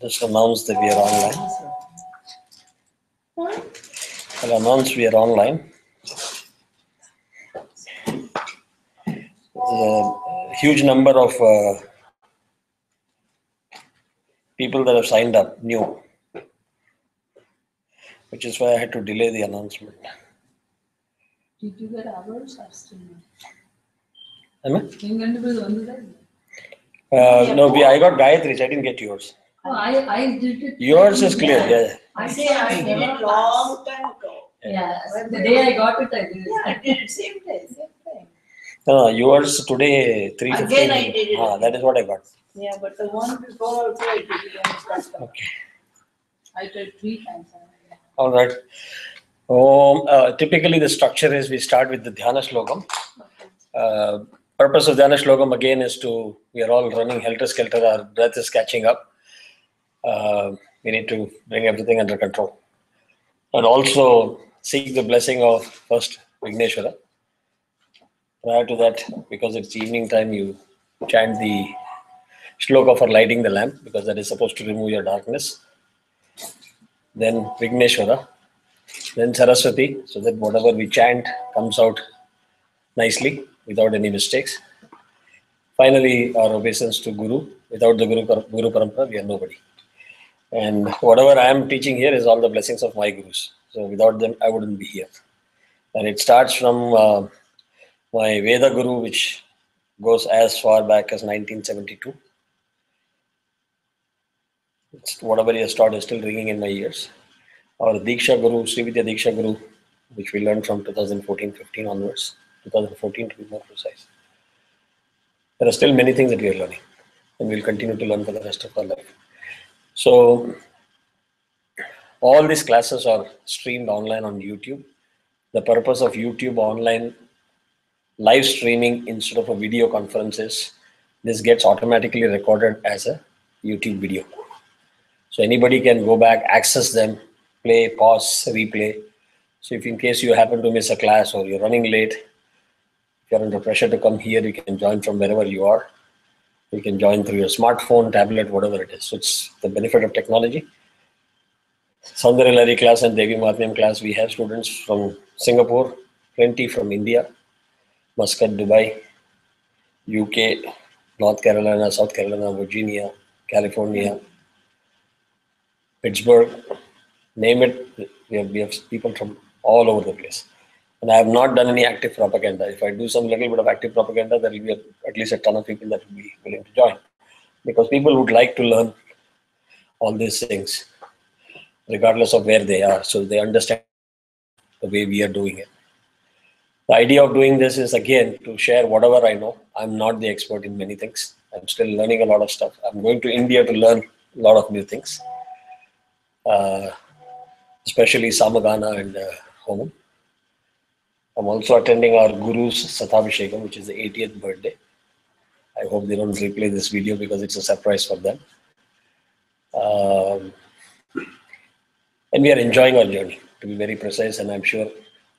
Just announce that we are online. I'll announce we are online. There's a huge number of people that have signed up new, which is why I had to delay the announcement. Did you get ours or still Am I? No, I got Gayatri's. I didn't get yours. Oh, I did it. Yours is clear. Yeah. I did it long time ago. Yeah, the day I got it, I did it. Yeah, I did it same day, same thing. No, yours today 3:15. Again, I did it. That is what I got. Yeah, but the one before also I did it. Okay. I did 3 times. All right. Typically, the structure is we start with the Dhyana Shlokam. Purpose of Dhyana Shlokam again is we are all running helter-skelter, our breath is catching up. We need to bring everything under control. And also seek the blessing of first Vigneshwara. Prior to that, because it's evening time, you chant the shloka for lighting the lamp, because that is supposed to remove your darkness. Then Vigneshwara. Then Saraswati, so that whatever we chant comes out nicely without any mistakes. Finally, our obeisance to Guru. Without the Guru Parampara, we are nobody. And whatever I am teaching here is all the blessings of my Gurus. So without them, I wouldn't be here. And it starts from my Veda Guru, which goes as far back as 1972. Whatever he has taught is still ringing in my ears. Our Diksha Guru, Srividya Diksha Guru, which we learned from 2014-15 onwards, 2014 to be more precise. There are still many things that we are learning, and we'll continue to learn for the rest of our life. So, all these classes are streamed online on YouTube. The purpose of YouTube online live streaming instead of a video conference is this gets automatically recorded as a YouTube video. So anybody can go back, access them, play, pause, replay. So if in case you happen to miss a class or you're running late, if you're under pressure to come here, you can join from wherever you are. You can join through your smartphone, tablet, whatever it is. So it's the benefit of technology. Soundarya Lahari class and Devi Mahatmyam class, we have students from Singapore, plenty from India, Muscat, Dubai, UK, North Carolina, South Carolina, Virginia, California, Pittsburgh, name it. We have people from all over the place. And I have not done any active propaganda. If I do some little bit of active propaganda, there will be at least a ton of people that will be willing to join. Because people would like to learn all these things, regardless of where they are. So they understand the way we are doing it. The idea of doing this is, again, to share whatever I know. I'm not the expert in many things. I'm still learning a lot of stuff. I'm going to India to learn a lot of new things, especially Samagana and Homam. I'm also attending our Guru's Sathabhishekam, which is the 80th birthday. I hope they don't replay this video because it's a surprise for them. And we are enjoying our journey, to be very precise, and I'm sure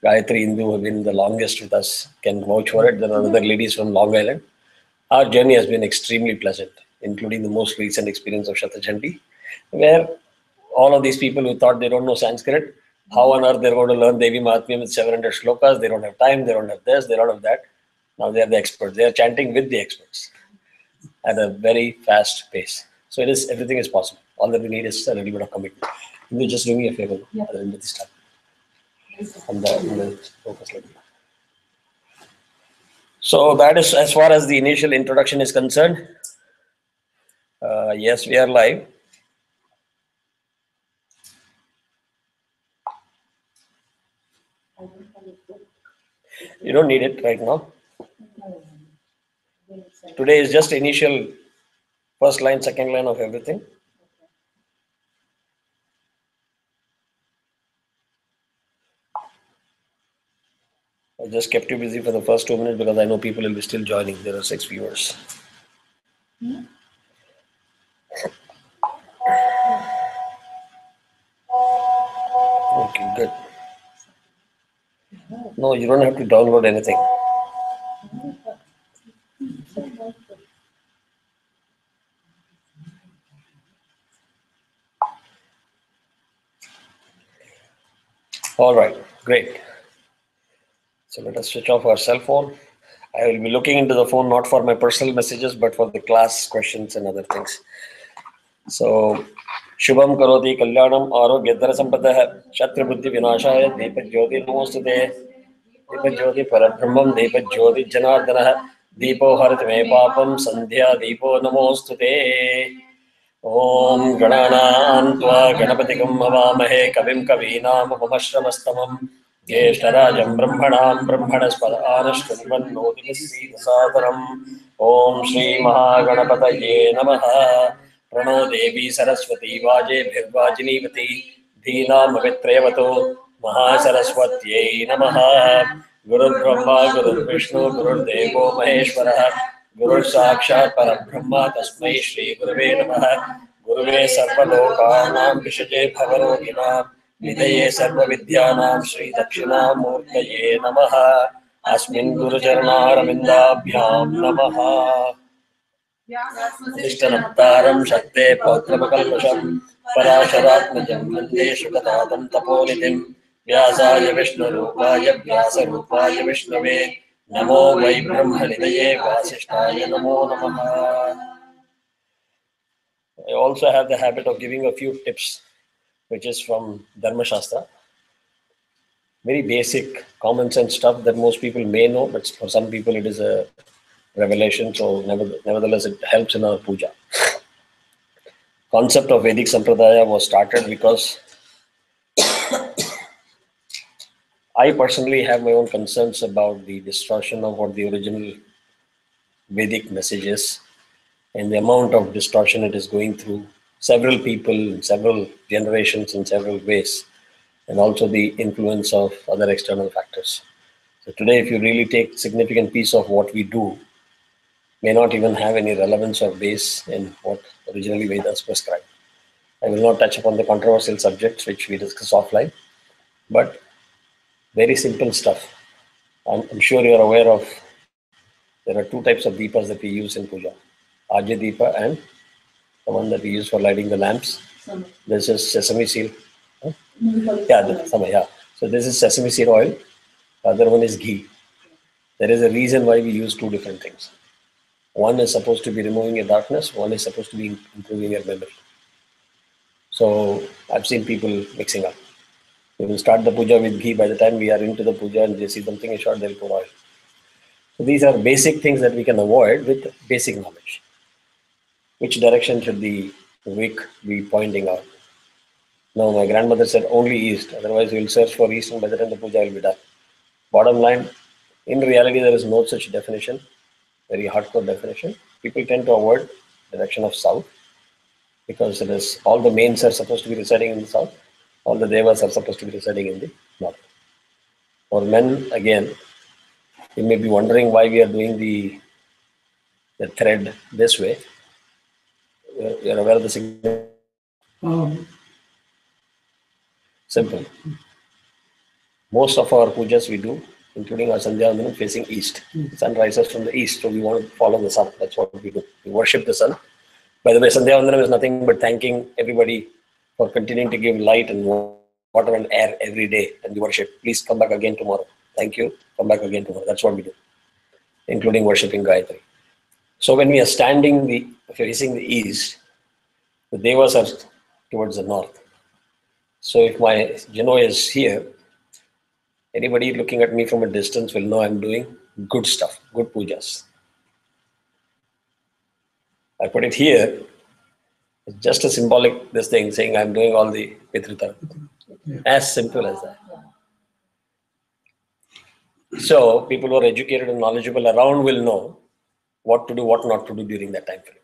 Gayatri Indu, who have been the longest with us, can vouch for it. There are other ladies from Long Island. Our journey has been extremely pleasant, including the most recent experience of Shatachandi, where all of these people who thought they don't know Sanskrit, how on earth they're going to learn Devi Mahatmyam with 700 shlokas, they don't have time, they don't have this, they don't have that. Now they are the experts. They are chanting with the experts at a very fast pace. So everything is possible. All that we need is a little bit of commitment. Can you just do me a favor? Yeah. At the end of this time. So that is as far as the initial introduction is concerned. Yes, we are live. You don't need it right now. Today is just initial first line, second line of everything. I just kept you busy for the first 2 minutes because I know people will be still joining. There are 6 viewers. Okay, good. No, you don't have to download anything. All right, great. So let us switch off our cell phone. I will be looking into the phone not for my personal messages, but for the class questions and other things. So, Shubham Karoti Kalyanam Arogyadhara Sampadaha Shatra Buddhi Vinashaya Deepa Jyoti Namostute Deepa Jyoti Parabrahmam Deepa Jyoti Janardana Deepo Harit Me Papam Sandhya Deepo Namostute Om Ganana Tva Ganapatikam Avamahe Kavim Kavinam Upamashramastamam Jeshtarajam Brahmanam Brahmanaspada Anashkrivan Nodimisi Sadaram Om Shri Mahaganapataye Namaha Prano Devi Saraswati Vaje Bhirvajinivati Dhinam Avitrevatu Mahasaraswatyai Namaha Guru Brahma Guru Vishnu Guru Devo Maheshwara Guru Sakshat Parabrahma Tasmai Shri Guruve Namaha Guruve Sarva Lokanam Vishaje Bhavaroginam Nidaye Sarva Vidyanam Shri Dakshina Murtaye Namaha Asmin Guru Charanaramindaabhyam Namaha Ishtanaptaram Shakte Pautrapakalpasham Parasharatmajam Vande Shukatatam Taponitim Vyasaya Vishnu Rupaya Vyasa Rupaya Vishnave Namo Vai Brahmanidaye Vasishtaya Namo Namaha. I also have the habit of giving a few tips, which is from Dharma Shastra. Very basic, common sense stuff that most people may know, but for some people it is a revelation. So nevertheless, it helps in our puja. Concept of Vedic Sampradaya was started because I personally have my own concerns about the distortion of what the original Vedic message is and the amount of distortion it is going through several people in several generations in several ways, and also the influence of other external factors. So today, if you really take significant piece of what we do, may not even have any relevance or base in what originally Vedas prescribed. I will not touch upon the controversial subjects which we discuss offline, but very simple stuff. I'm sure you are aware of there are two types of deepas that we use in puja, Ajya Deepa and the one that we use for lighting the lamps. This is sesame seed. Huh? Yeah. So this is sesame seed oil. The other one is ghee. There is a reason why we use two different things. One is supposed to be removing your darkness. One is supposed to be improving your memory. So I've seen people mixing up. We will start the puja with ghee. By the time we are into the puja and they see something short, they'll pour oil. So these are basic things that we can avoid with basic knowledge. Which direction should the wick be pointing out? No, my grandmother said only east. Otherwise, we will search for east, and by the time the puja will be done. Bottom line, in reality, there is no such definition, very hardcore definition. People tend to avoid direction of south because it is all the mains are supposed to be residing in the south, all the devas are supposed to be residing in the north. For men, again, you may be wondering why we are doing the thread this way. You're aware of the significance? Simple. Most of our pujas we do, including our Sandhya Vandanam, facing east. The sun rises from the east, so we want to follow the sun. That's what we do. We worship the sun. By the way, Sandhya Vandanam is nothing but thanking everybody for continuing to give light and water and air every day, and we worship. Please come back again tomorrow. Thank you. Come back again tomorrow. That's what we do, including worshipping Gayatri. So when we are standing facing the east, the devas are towards the north. So if my Jano is here, anybody looking at me from a distance will know I'm doing good stuff, good pujas. I put it here, it's just a symbolic this thing saying I'm doing all the Pitrita. As simple as that. So people who are educated and knowledgeable around will know what to do, what not to do during that time frame.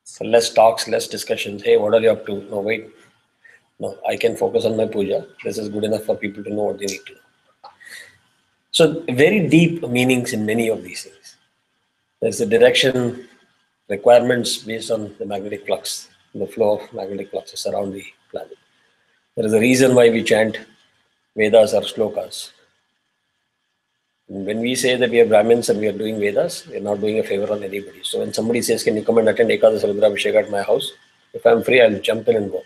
So less talks, less discussions. Hey, what are you up to? No, wait. No, I can focus on my puja. This is good enough for people to know what they need to know. So very deep meanings in many of these things. There's a direction, requirements based on the magnetic flux, the flow of magnetic fluxes around the planet. There is a reason why we chant Vedas or slokas. When we say that we are Brahmins and we are doing Vedas, we are not doing a favor on anybody. So when somebody says, can you come and attend Ekadash Rudrabhishek at my house? If I'm free, I'll jump in and go.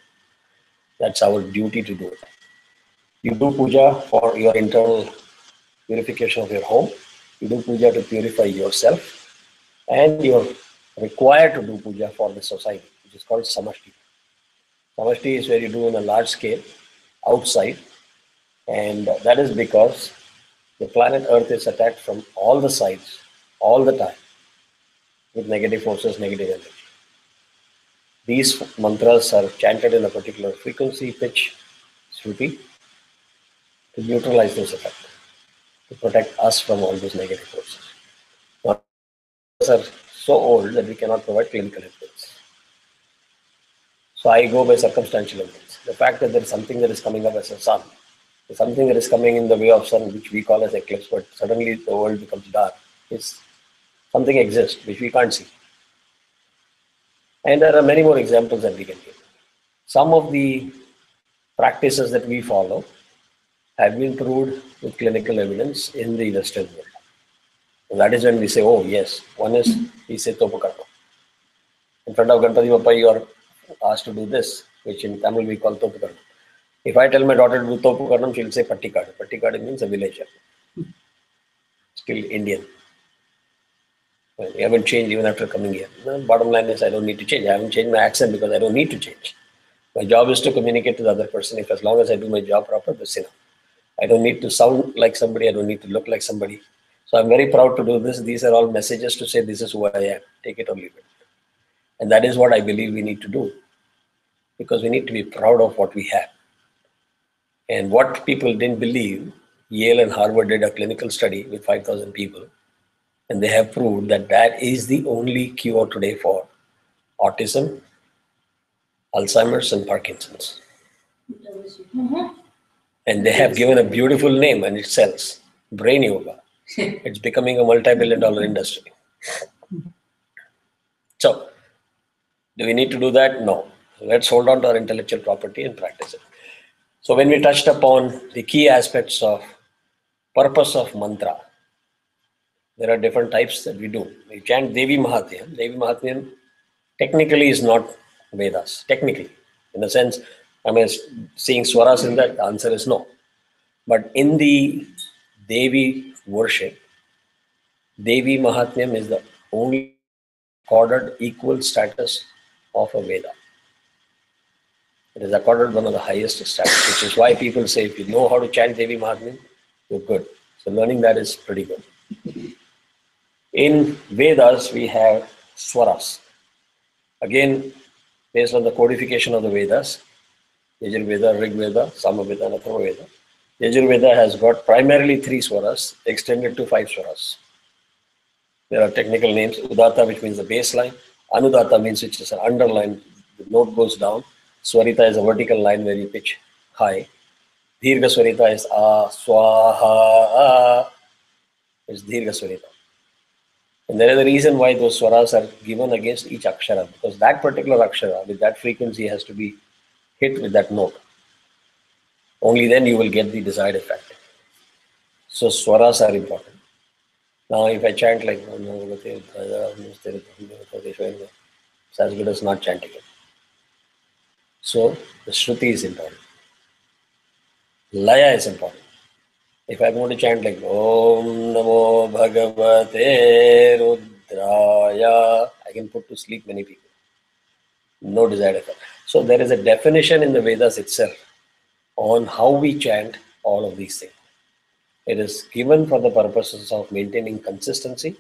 That's our duty to do it. You do puja for your internal purification of your home. You do puja to purify yourself. And you're required to do puja for the society, which is called samashti. Samashti is where you do on a large scale, outside. And that is because the planet Earth is attacked from all the sides, all the time, with negative forces, negative energy. These mantras are chanted in a particular frequency, pitch, shruti, to neutralize those effects, to protect us from all those negative forces. Now, are so old that we cannot provide clinical evidence. So I go by circumstantial evidence. The fact that there is something that is coming up as a sun, something that is coming in the way of sun, which we call as eclipse, but suddenly the world becomes dark, is something exists which we can't see. And there are many more examples that we can give. Some of the practices that we follow have been proved with clinical evidence in the Western world. And that is when we say, oh yes, one is, we say Topakarma. In front of Ganpati Bappa, you are asked to do this, which in Tamil we call Topakarma. If I tell my daughter to do Topakarnam, she'll say Pattikadu. Pattikadu means a villager. Still Indian. Well, we haven't changed even after coming here. The bottom line is I don't need to change. I haven't changed my accent because I don't need to change. My job is to communicate to the other person. If as long as I do my job proper, that's enough. I don't need to sound like somebody. I don't need to look like somebody. So I'm very proud to do this. These are all messages to say this is who I am. Take it or leave it. And that is what I believe we need to do. Because we need to be proud of what we have. And what people didn't believe, Yale and Harvard did a clinical study with 5,000 people. And they have proved that that is the only cure today for autism, Alzheimer's, and Parkinson's. And they have given a beautiful name and it sells. Brain yoga. It's becoming a multi-billion-dollar industry. So, do we need to do that? No. Let's hold on to our intellectual property and practice it. So when we touched upon the key aspects of purpose of mantra, there are different types that we do. We chant Devi Mahatmyam. Devi Mahatmyam technically is not Vedas. Technically. In a sense, am I seeing swaras in that? The answer is no. But in the Devi worship, Devi Mahatmyam is the only accorded equal status of a Veda. It is accorded one of the highest status, which is why people say if you know how to chant Devi Mahatmyam, you're good. So learning that is pretty good. In Vedas, we have swaras. Again, based on the codification of the Vedas, Yajurveda, Rigveda, Samaveda, and Atharvaveda. Yajurveda has got primarily 3 swaras, extended to 5 swaras. There are technical names, Udata, which means the baseline, Anudata means which is an underline, the note goes down, Swarita is a vertical line where you pitch high, Dirgha Swarita is A, Swaha, is Dirgha Swarita. And there is a reason why those swaras are given against each akshara, because that particular akshara with that frequency has to be hit with that note. Only then you will get the desired effect. So swaras are important. Now if I chant like it's as good as not chanting it. So the shruti is important. Laya is important. If I'm going to chant like Om Namo Bhagavate Rudraya, I can put to sleep many people. No desired effect. So there is a definition in the Vedas itself on how we chant all of these things. It is given for the purposes of maintaining consistency,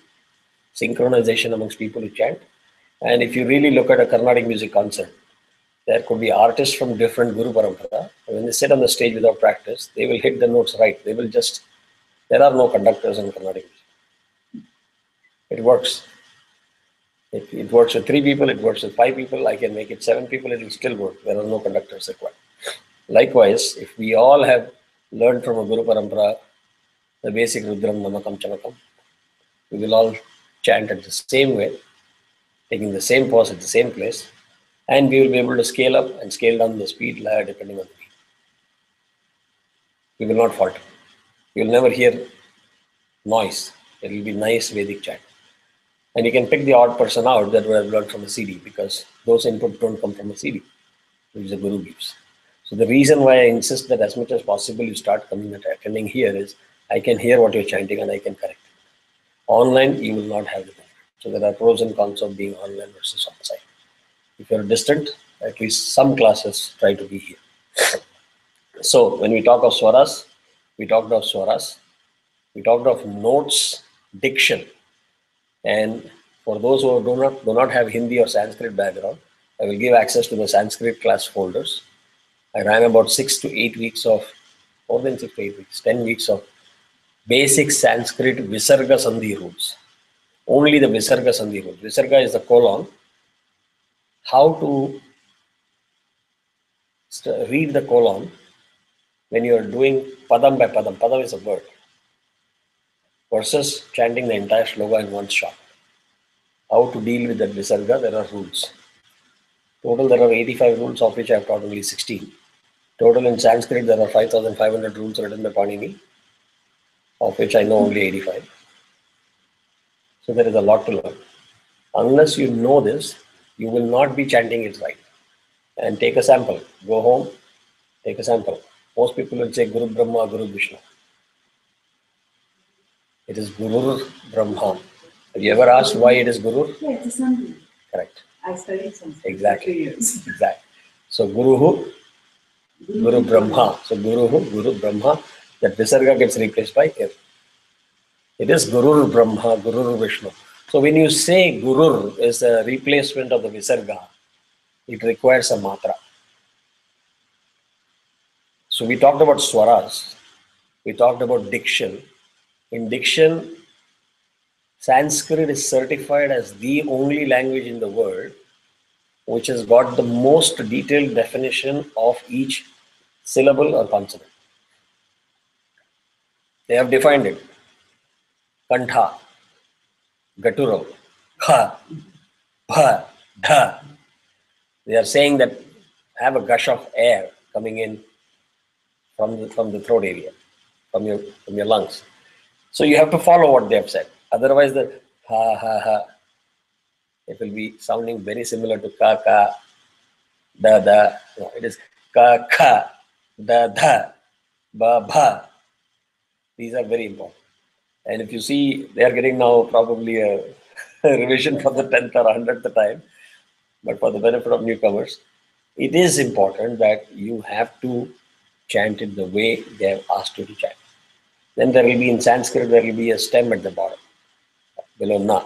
synchronization amongst people who chant. And if you really look at a Carnatic music concert, there could be artists from different Guru Parampara. When they sit on the stage without practice, they will hit the notes right. They will just, there are no conductors in Carnatic music. It works. It works with 3 people, it works with 5 people, I can make it 7 people, it will still work. There are no conductors required. Likewise, if we all have learned from a Guru Parampara, the basic Rudram, Namakam, Chamakam, we will all chant at the same way, taking the same pause at the same place, and we will be able to scale up and scale down the speed ladder depending on the beat. We will not falter. You will never hear noise. It will be nice Vedic chant. And you can pick the odd person out that would have learned from a CD, because those inputs don't come from a CD, which the Guru gives. So the reason why I insist that as much as possible you start coming and attending here is I can hear what you're chanting and I can correct it. Online, you will not have the benefit. So there are pros and cons of being online versus on-site. If you're distant, at least some classes try to be here. So when we talk of swaras, we talked of swaras, we talked of notes, diction. And for those who do not have Hindi or Sanskrit background, I will give access to the Sanskrit class folders. I ran about 6 to 8 weeks of, more than 6 to 8 weeks, 10 weeks of basic Sanskrit Visarga Sandhi rules. Only the Visarga Sandhi rules. Visarga is the colon. How to read the colon when you are doing padam by padam. Padam is a word. Versus chanting the entire shloka in one shot. How to deal with that Visarga, there are rules. Total there are 85 rules, of which I have taught only 16. Total in Sanskrit there are 5,500 rules written by Panini, of which I know only 85. So there is a lot to learn. Unless you know this, you will not be chanting it right. And take a sample. Go home, take a sample. Most people will say Guru Brahma, Guru Vishnu. It is Guru Brahma. Have you ever asked why it is Guru? Yeah, it's a Sanskrit. Correct. I studied Sanskrit Exactly. for 2 years. Exactly. So Guru who? Guru Brahma. So Guru who? Guru Brahma. That Visarga gets replaced by Ir. It is Guru Brahma, Guru Vishnu. So when you say Guru is a replacement of the Visarga, it requires a Matra. So we talked about swaras. We talked about diction. In diction, Sanskrit is certified as the only language in the world which has got the most detailed definition of each syllable or consonant. They have defined it. Kantha, Gaturo, Kha, Bha, Dha. They are saying that have a gush of air coming in from the throat area, from your lungs. So you have to follow what they have said. Otherwise, the ha ha ha, it will be sounding very similar to ka ka, da da. No, it is ka ka, da da, ba ba. These are very important. And if you see, they are getting now probably a revision for the 10th or 100th time. But for the benefit of newcomers, it is important that you have to chant it the way they have asked you to chant. Then there will be in Sanskrit, there will be a stem at the bottom, below na.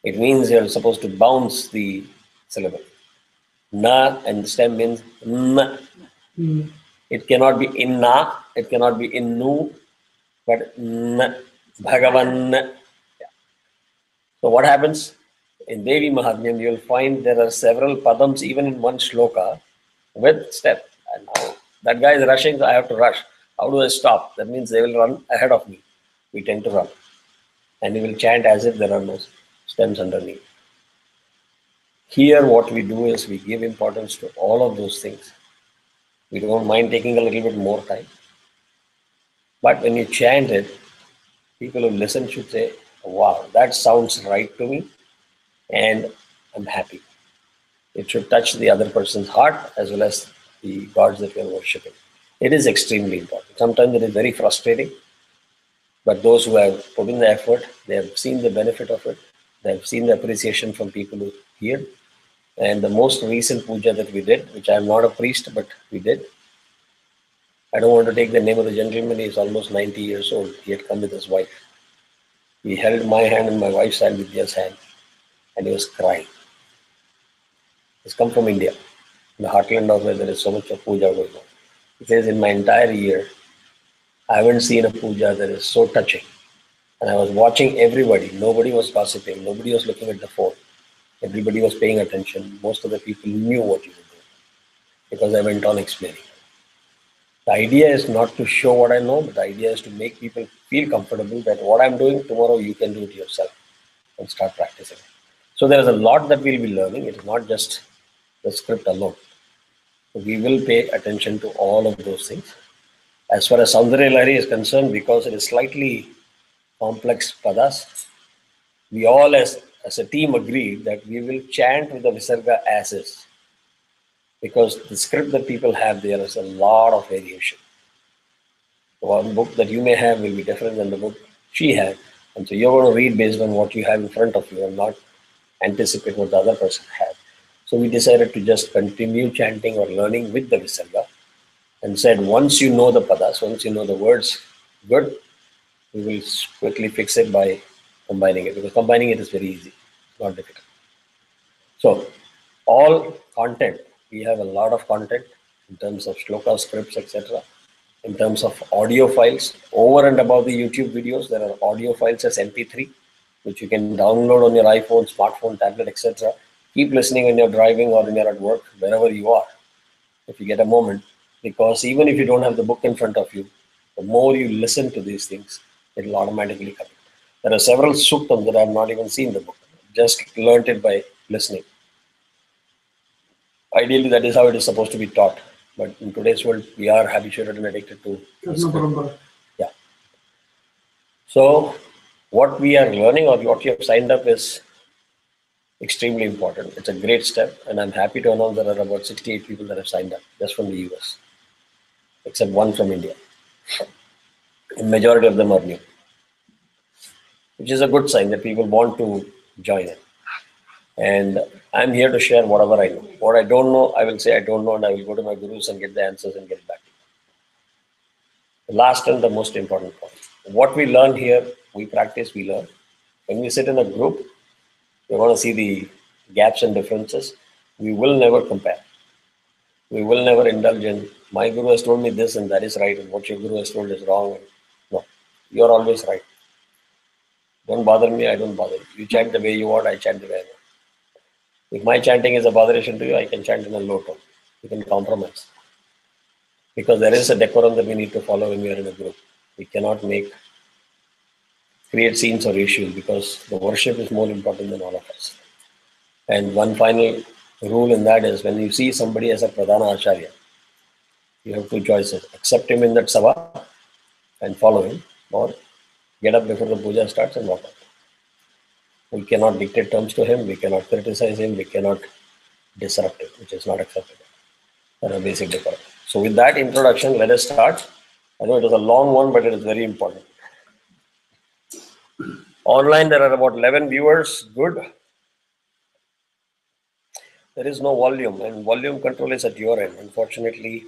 It means you're supposed to bounce the syllable. Na and the stem means n. It cannot be in na, it cannot be in nu, but n. Bhagavan. Yeah. So what happens? In Devi Mahatmyam, you will find there are several padams even in one shloka with step. And now that guy is rushing, so I have to rush. How do I stop? That means they will run ahead of me. We tend to run. And we will chant as if there are no stems underneath. Here what we do is we give importance to all of those things. We don't mind taking a little bit more time. But when you chant it, people who listen should say, wow, that sounds right to me. And I'm happy. It should touch the other person's heart as well as the gods that we are worshipping. It is extremely important. Sometimes it is very frustrating, but those who have put in the effort, they have seen the benefit of it. They have seen the appreciation from people who hear. And the most recent puja that we did, which I am not a priest, but we did. I don't want to take the name of the gentleman. He is almost 90 years old. He had come with his wife. He held my hand and my wife's hand, Vidya's hand, and he was crying. He's come from India, the heartland of where there is so much of puja going on. He says, in my entire year, I haven't seen a puja that is so touching. And I was watching everybody. Nobody was gossiping. Nobody was looking at the phone. Everybody was paying attention. Most of the people knew what you were doing because I went on explaining. The idea is not to show what I know, but the idea is to make people feel comfortable that what I'm doing, tomorrow you can do it yourself and start practicing. So there is a lot that we'll be learning. It's not just the script alone. So we will pay attention to all of those things. As far as Soundarya Lahari is concerned, because it is slightly complex padas, we all as a team agreed that we will chant with the Visarga as is. Because the script that people have, there is a lot of variation. One book that you may have will be different than the book she had. And so you're going to read based on what you have in front of you and not anticipate what the other person had. So we decided to just continue chanting or learning with the Visarga and said, once you know the padas, once you know the words good, we will quickly fix it by combining it, because combining it is very easy, it's not difficult. So all content, we have a lot of content in terms of shloka scripts, etc. In terms of audio files, over and above the YouTube videos, there are audio files as MP3, which you can download on your iPhone, smartphone, tablet, etc. Keep listening when you're driving or when you're at work, wherever you are, if you get a moment. Because even if you don't have the book in front of you, the more you listen to these things, it will automatically come. There are several suktam that I have not even seen the book, just learnt it by listening. Ideally, that is how it is supposed to be taught. But in today's world, we are habituated and addicted to script. Yeah. So what we are learning or what you have signed up is extremely important. It's a great step, and I'm happy to announce there are about 68 people that have signed up just from the US, except one from India. And majority of them are new, which is a good sign that people want to join it. And I'm here to share whatever I know. What I don't know, I will say I don't know, and I will go to my gurus and get the answers and get it back to you. The last and the most important point. What we learn here, we practice, we learn. When we sit in a group, we want to see the gaps and differences. We will never compare. We will never indulge in, my guru has told me this and that is right, and what your guru has told is wrong. No, you're always right. Don't bother me, I don't bother you. You chant the way you want, I chant the way I want. If my chanting is a botheration to you, I can chant in a low tone. You can compromise. Because there is a decorum that we need to follow when we are in a group. We cannot create scenes or issues, because the worship is more important than all of us. And one final rule in that is, when you see somebody as a Pradhana Acharya, you have two choices. Accept him in that sabha and follow him, or get up before the puja starts and walk out. We cannot dictate terms to him, we cannot criticize him, we cannot disrupt him, which is not acceptable. That's a basic decorum. So with that introduction, let us start. I know it is a long one, but it is very important. Online, there are about 11 viewers. Good. There is no volume, and volume control is at your end, unfortunately.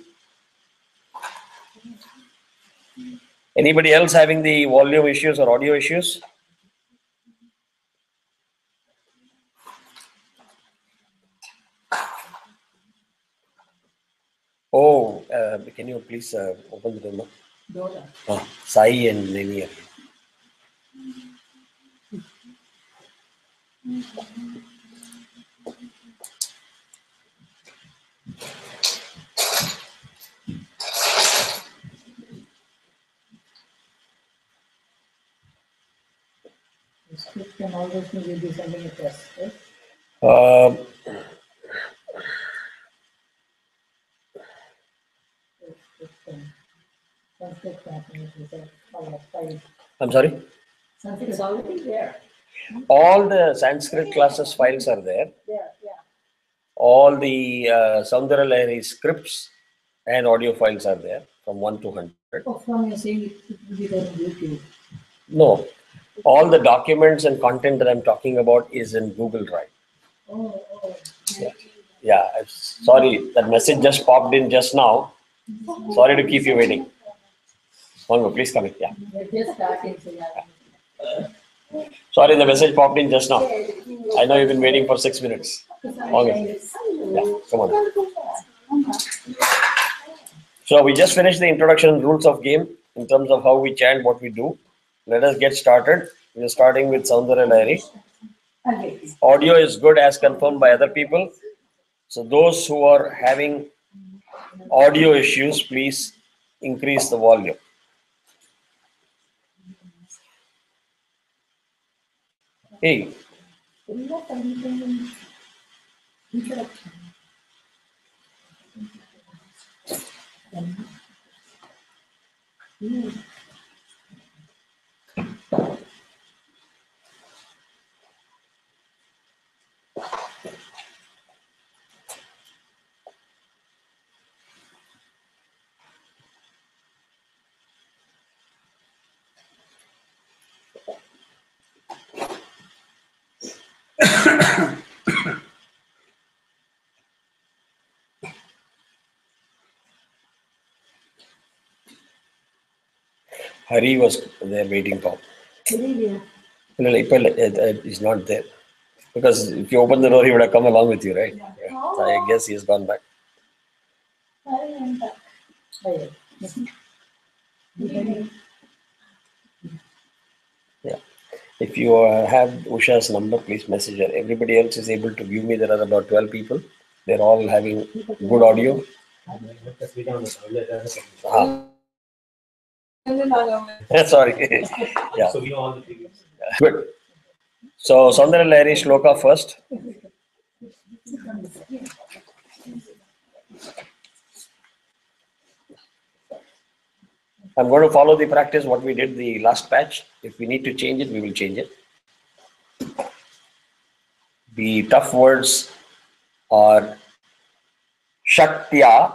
Anybody else having the volume issues or audio issues? Oh, can you please open the door? Sai and Nemi. Script and all those things will be sending it to us, right? I'm sorry? Sanskrit is already there. All the Sanskrit classes files are there. Yeah. All the Soundarya Lahari scripts and audio files are there from 1 to 100. Oh, from you're saying it will be there on YouTube. No, all the documents and content that I'm talking about is in Google Drive. Oh. Yeah. Sorry, that message just popped in just now. Sorry to keep you waiting. Mongo, please come in. Yeah. Just starting, so yeah. Sorry, the message popped in just now. I know you've been waiting for 6 minutes. Okay. Yeah, come on. So we just finished the introduction rules of game in terms of how we chant, what we do. Let us get started. We are starting with Soundarya Lahari. Audio is good as confirmed by other people. So those who are having audio issues, please increase the volume. Hey. Hari was there waiting for. He's not there. Because if you open the door, he would have come along with you, right? Yeah. So I guess he has gone back. Yeah. If you have Usha's number, please message her. Everybody else is able to view me. There are about 12 people. They're all having good audio. Sorry. Yeah. Good. So, Soundarya Lahari Shloka first. I'm going to follow the practice what we did the last patch. If we need to change it, we will change it. The tough words are Shaktya,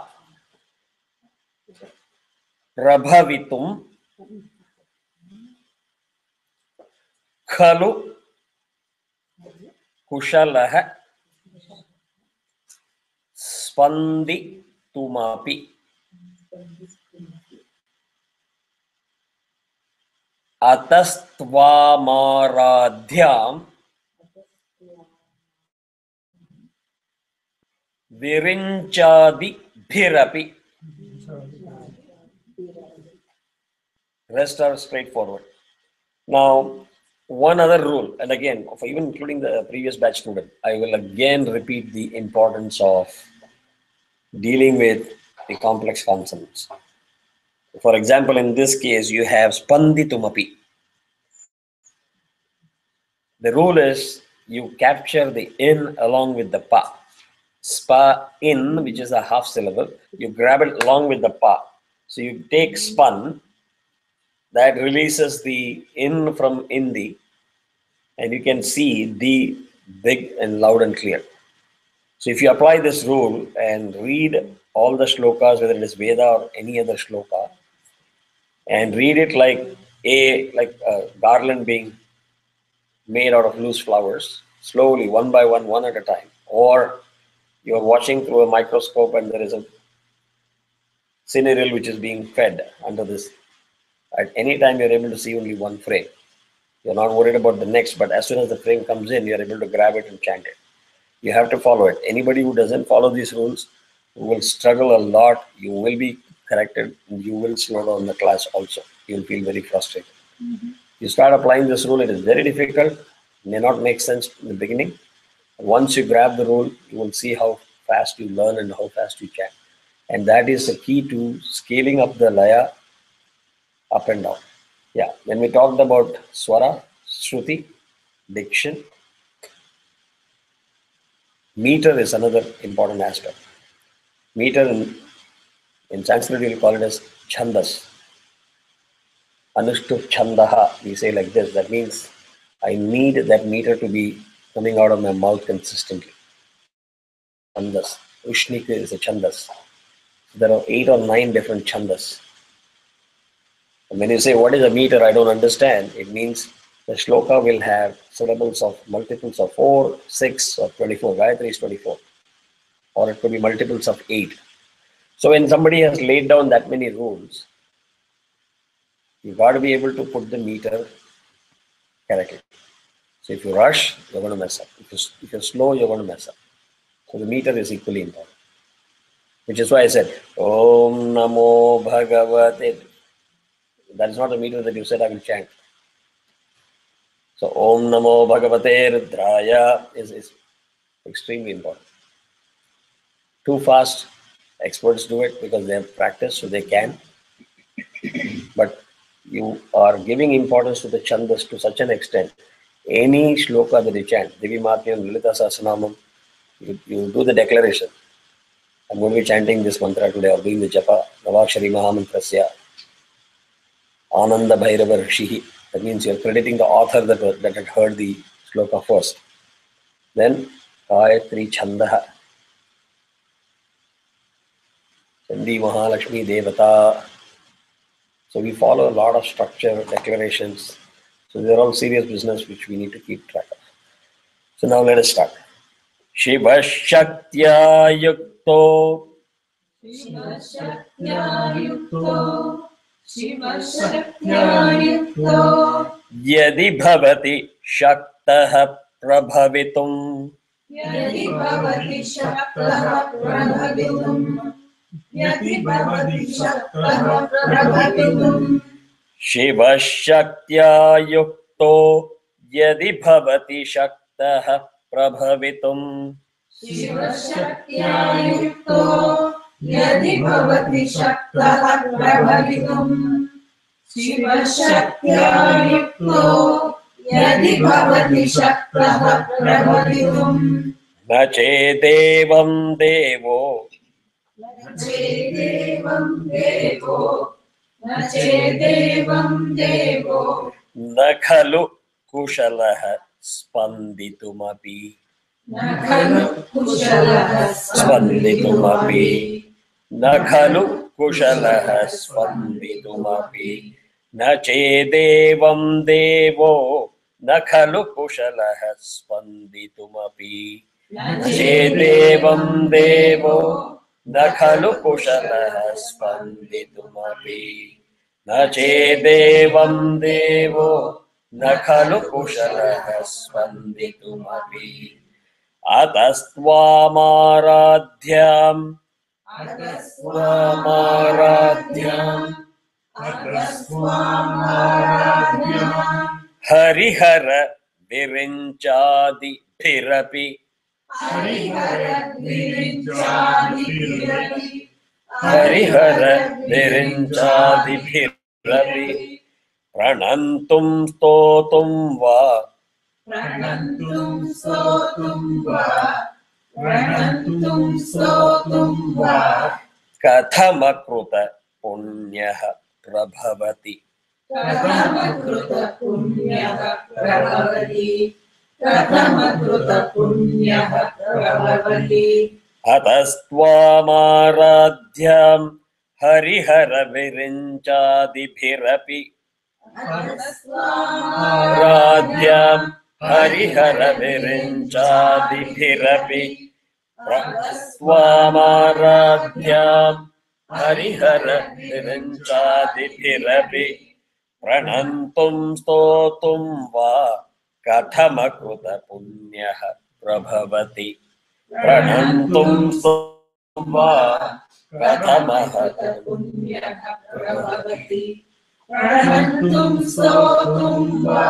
Prabhavitum, Khalu, Kushalaha, Spandi, Tumapi, Atastvamadhyam, Virinchadi Bhirapi. Rest are straightforward. Now, one other rule, and again, for even including the previous batch student, I will again repeat the importance of dealing with the complex consonants. For example, in this case, you have Spanditumapi. The rule is you capture the in along with the pa. Spa in, which is a half syllable, you grab it along with the pa. So you take spun, that releases the in from indi, and you can see the big and loud and clear. So if you apply this rule and read all the shlokas, whether it is Veda or any other shloka, and read it like a garland being made out of loose flowers, slowly, one by one, one at a time, or you're watching through a microscope and there is a scenario which is being fed under this. At any time, you're able to see only one frame. You're not worried about the next, but as soon as the frame comes in, you're able to grab it and chant it. You have to follow it. Anybody who doesn't follow these rules will struggle a lot. You will be corrected. You will slow down the class also. You will feel very frustrated. You start applying this rule, it is very difficult. May not make sense in the beginning. Once you grab the rule, you will see how fast you learn and how fast you chant. And that is the key to scaling up the laya up and down. Yeah, when we talked about swara, shruti, diction, meter is another important aspect. Meter in Sanskrit, we'll call it as chandas. Anushtup chandaha, we say like this. That means I need that meter to be coming out of my mouth consistently. Chandas. Ushnika is a chandas. There are 8 or 9 different chandas. And when you say what is a meter, I don't understand. It means the shloka will have syllables of multiples of 4, 6, or 24. Gayatri is 24. Or it could be multiples of 8. So when somebody has laid down that many rules, you've got to be able to put the meter correctly. So if you rush, you're going to mess up. If you're slow, you're going to mess up. So the meter is equally important. Which is why I said, Om Namo Bhagavate. That is not the meter that you said I will chant. So Om Namo Bhagavate Rudraya is extremely important. Too fast, experts do it because they have practice, so they can. But you are giving importance to the chandas to such an extent. Any shloka that you chant, Devi Mahatmyam, Lalita Sahasranamam, you do the declaration. I'm going to be chanting this mantra today, or doing the japa, Navakshari Mahamantrasya, Ananda Bhairava Rishihi. That means you're crediting the author that had heard the shloka first. Then, Gayatri Chandaha, Chandi Mahalakshmi Devata. So we follow a lot of structure, declarations. So they're all serious business which we need to keep track of. So now let us start. Shiva Shaktya Yukto Shivashaktya-yukto Yadi bhavati shaktaha prabhavitum. Yadi bhavati shaktaha prabhavitum Yadi bhavati shaktaha prabhavitum Shivashaktya yukto yadi bhavati shaktaha prabhavitum. Shivashaktya-yukto Yadi bhavati shaktaha prabhavitum Shivashaktya-yukto Yadi bhavati shaktaha prabhavitum Nachedevam devo Nachedevam devo Nachedevam devo nakhalu kushalaha spanditumapi. Nakhalu kushalaha Spanditumapi. Nakhalu kushalaha spanditumapi. Nachedevam devo nakhalu kushalaha spanditumapi. Nachedevam devo nakhalu kushalaha spanditumapi. Nachedevam devo nakhalu kushalaha spanditumapi. Atastwamaradhyam harihara virinchadi bhirapi. Harihara virinchadi bhirapi. Pranantum stotum va Pranantum sotum va kathamakruta punyaha prabhavati. Kathamakruta punyaha prabhavati Kathamakruta punyaha prabhavati Atastwamaradhyam harihara virinchadi bhirapi. Radhyam harihara virinchadi bhirapi. Swamaradhyam harihara virinchadi bhirapi. Pranantum stotum va kathamakruta punyaha prabhavati. Pranantum stotum va kathamakruta punyaha prabhavati Pranantum sotum va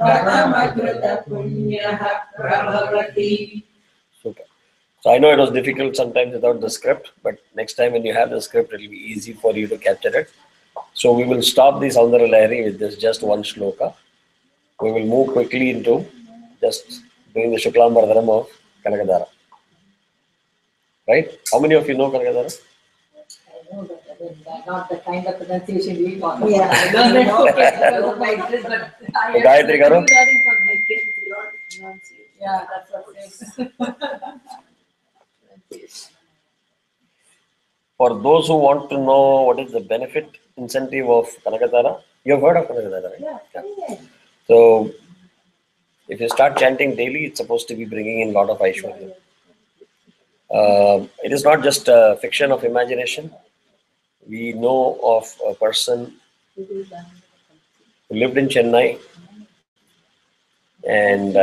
Kathamakruta punyaha prabhavati. Super. So I know it was difficult sometimes without the script, but next time when you have the script, it will be easy for you to capture it. So we will stop the Soundarya Lahari with this just one shloka. We will move quickly into just doing the Shuklam Bharadaram of Kanakadhara. Right? How many of you know Kanakadhara? I know that, not the kind of pronunciation we want. Yeah, I don't know. My interest, but I am Gayatri Garu? learning for my kids. Yeah, that's what it is. For those who want to know what is the benefit incentive of Kanakadhara, you have heard of Kanakadhara, right? Yeah. So if you start chanting daily, it's supposed to be bringing in a lot of Aishwarya. It is not just a fiction of imagination. We know of a person who lived in Chennai and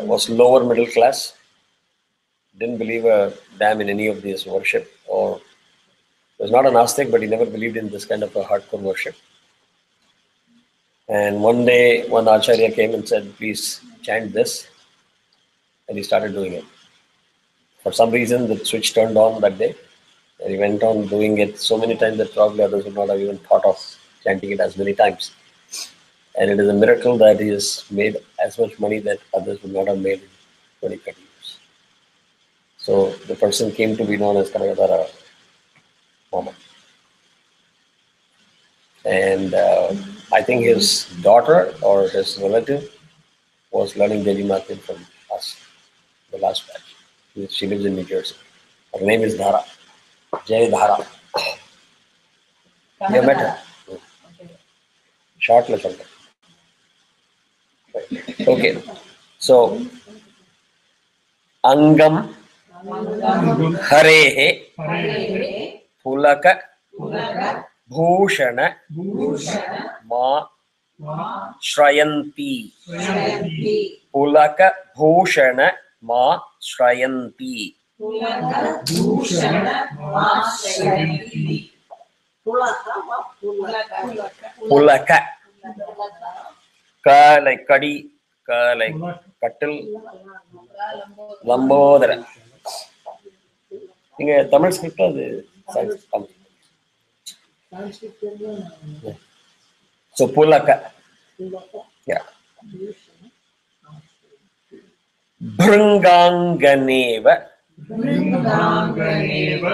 was lower middle class, didn't believe a damn in any of this worship, or was not an Astic, but he never believed in this kind of a hardcore worship. And one day, one Acharya came and said, please chant this. And he started doing it. For some reason, the switch turned on that day. And he went on doing it so many times that probably others would not have even thought of chanting it as many times. And it is a miracle that he has made as much money that others would not have made in 20, 30 years. So the person came to be known as Kanakadhara Mama. And I think his daughter or his relative was learning Devi Mahatmyam from us, the last batch. She lives in New Jersey. Her name is Dhara. Jai Dhara. You met her? Short lesson. Okay. So, Angam Harehe Pulaka Bhushana Ma Shrayanti. Pulaka Bhushana Ma Shrayanti. Pulaka. Ka like kadi, ka like kattil, lambodara. Inga Tamil script adu Sanskrit. So Pulaka. Yeah. Bhringanganeva. Bhringanganeva.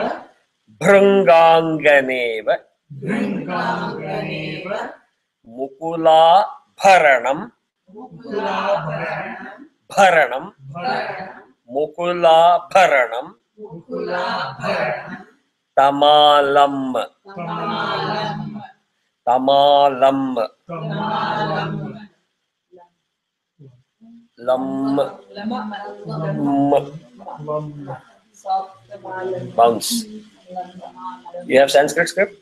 Mukula Bharanam. Bharanam. Mukula Bharanam. Tamalam. Tamalam. Lam. Bounce. You have Sanskrit script?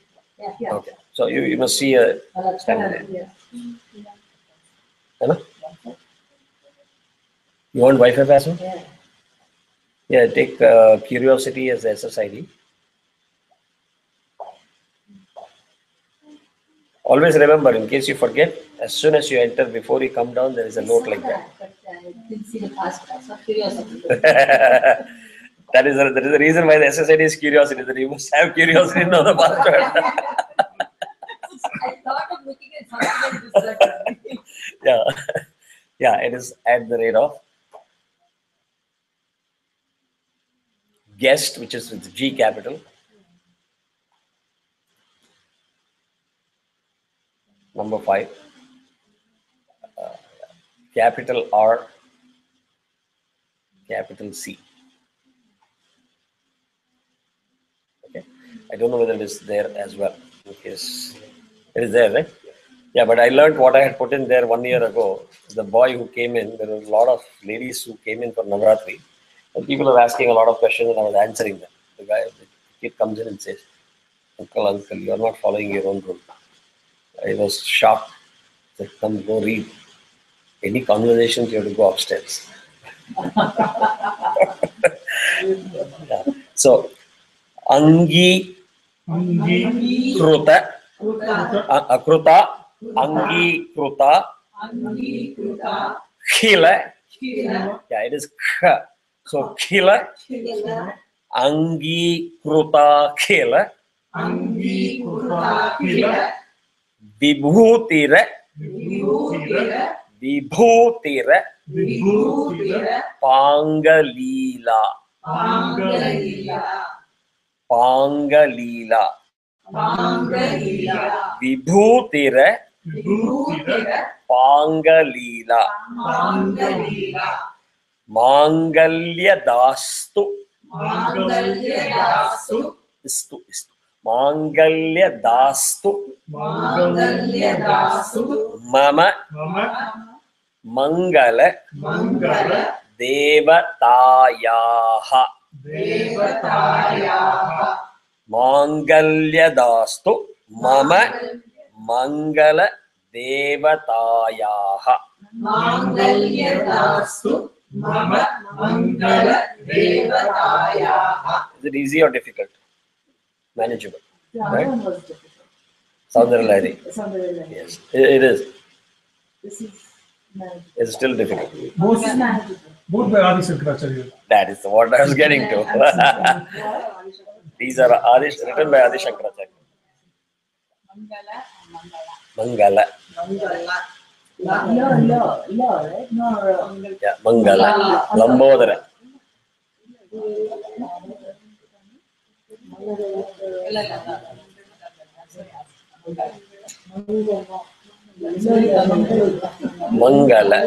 Yeah. Okay. So you must see a standard. Hello? You want Wi-Fi password? Yeah, take curiosity as the SSID. Always remember, in case you forget, as soon as you enter, before you come down, there is a note like that. But I didn't see the password, so curiosity. That is the reason why the SSID is curiosity. That you must have curiosity to know the password. I thought of looking at something like this. Yeah. Yeah, it is at the rate of guest, which is with G capital. Number 5. Capital R, capital C. Okay. I don't know whether it is there as well. In case it is there, right? Yeah, but I learned what I had put in there 1 year ago. The boy who came in, there was a lot of ladies who came in for Navaratri. And people were asking a lot of questions and I was answering them. The kid comes in and says, Uncle, you are not following your own rule. I was shocked. I said, come, go read. Any conversations, you have to go upstairs. Yeah. So, Angi Kruta, Akruta, Angi Kruta, Khila. Yeah, it is Kh. So, Khila, Angi Kruta Khila, Vibhutira, Vibhutira, Pangalila, Pangalila, Vibhutira, Pangalila, Mangalya Dastu, Istu. Mangalya Dastu, Mama, Mangala, Devatayaha, Mangalya Dastu, Mama, Mangala, Devatayaha. Is it easy or difficult? Manageable. Right? Soundarya. Yes, it is. This is manageable. It's still difficult. Both by Adi Shankaracharya. That is what I was getting to. These are written by Adi Shankaracharya. Mangala. Right? No. Yeah, Mangala. Lambodara. Mangala.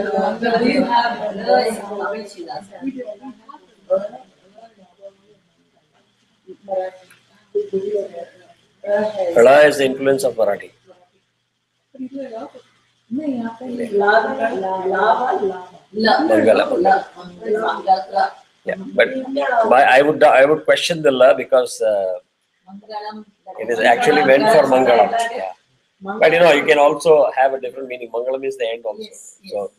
Pala is the influence of Marathi. Yeah, but I would question the la because Mangalam. It is actually meant for Mangalam. Yeah. But you can also have a different meaning. Mangalam is the end also. Yes, yes.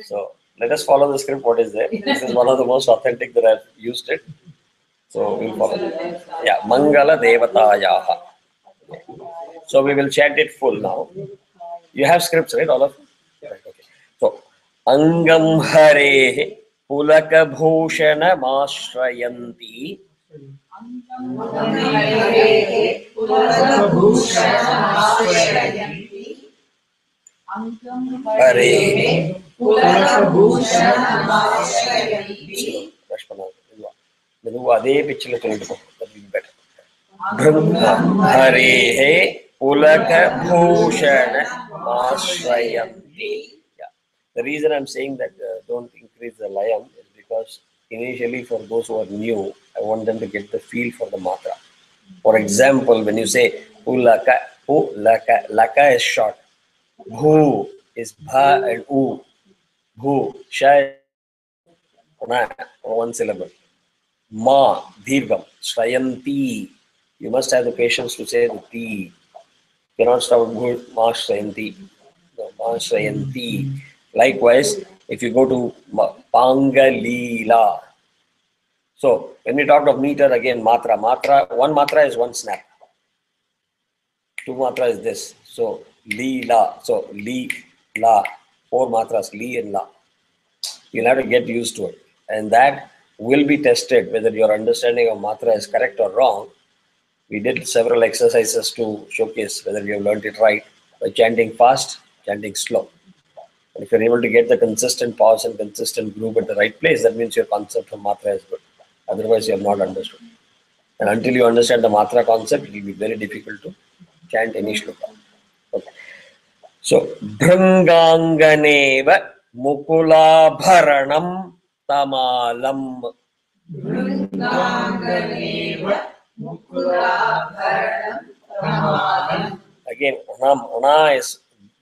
So let us follow the script. What is there? This is one of the most authentic that I've used it. So we'll follow. Yeah, Mangala Devatayaha. So we will chant it full now. You have scripts, right? All of you? Right, okay. So Angam Hare Pulaka Bhushana Mashrayanti Hare. அதே பிச்சில் சொல்லிட்டு better. Harehe Pulaka Bhushana Ashrayanti. Yeah. The reason I'm saying that don't increase the layam is because initially for those who are new, I want them to get the feel for the matra. For example, when you say Pulaka, Laka is short. Bhu is Bha and U. Bhu, Sha is one syllable. Ma, Dirgam, Shrayanti. You must have the patience to say the T. You cannot stop with Ma Shrayanti. No, Ma Shrayanti. Likewise, if you go to Pangalila. So, when we talk of meter again, matra. One matra is one snap. Two matra is this. So, Li-La. So, Li-La. Four matras, Li and La. You'll have to get used to it. And that will be tested whether your understanding of matra is correct or wrong. We did several exercises to showcase whether we have learned it right by chanting fast, chanting slow. And if you're able to get the consistent pause and consistent groove at the right place, that means your concept of matra is good. Otherwise, you have not understood. And until you understand the matra concept, it will be very difficult to chant any shloka. Okay. So, Dhranganganeva Mukulabharanam Tamalam. Again, Ana is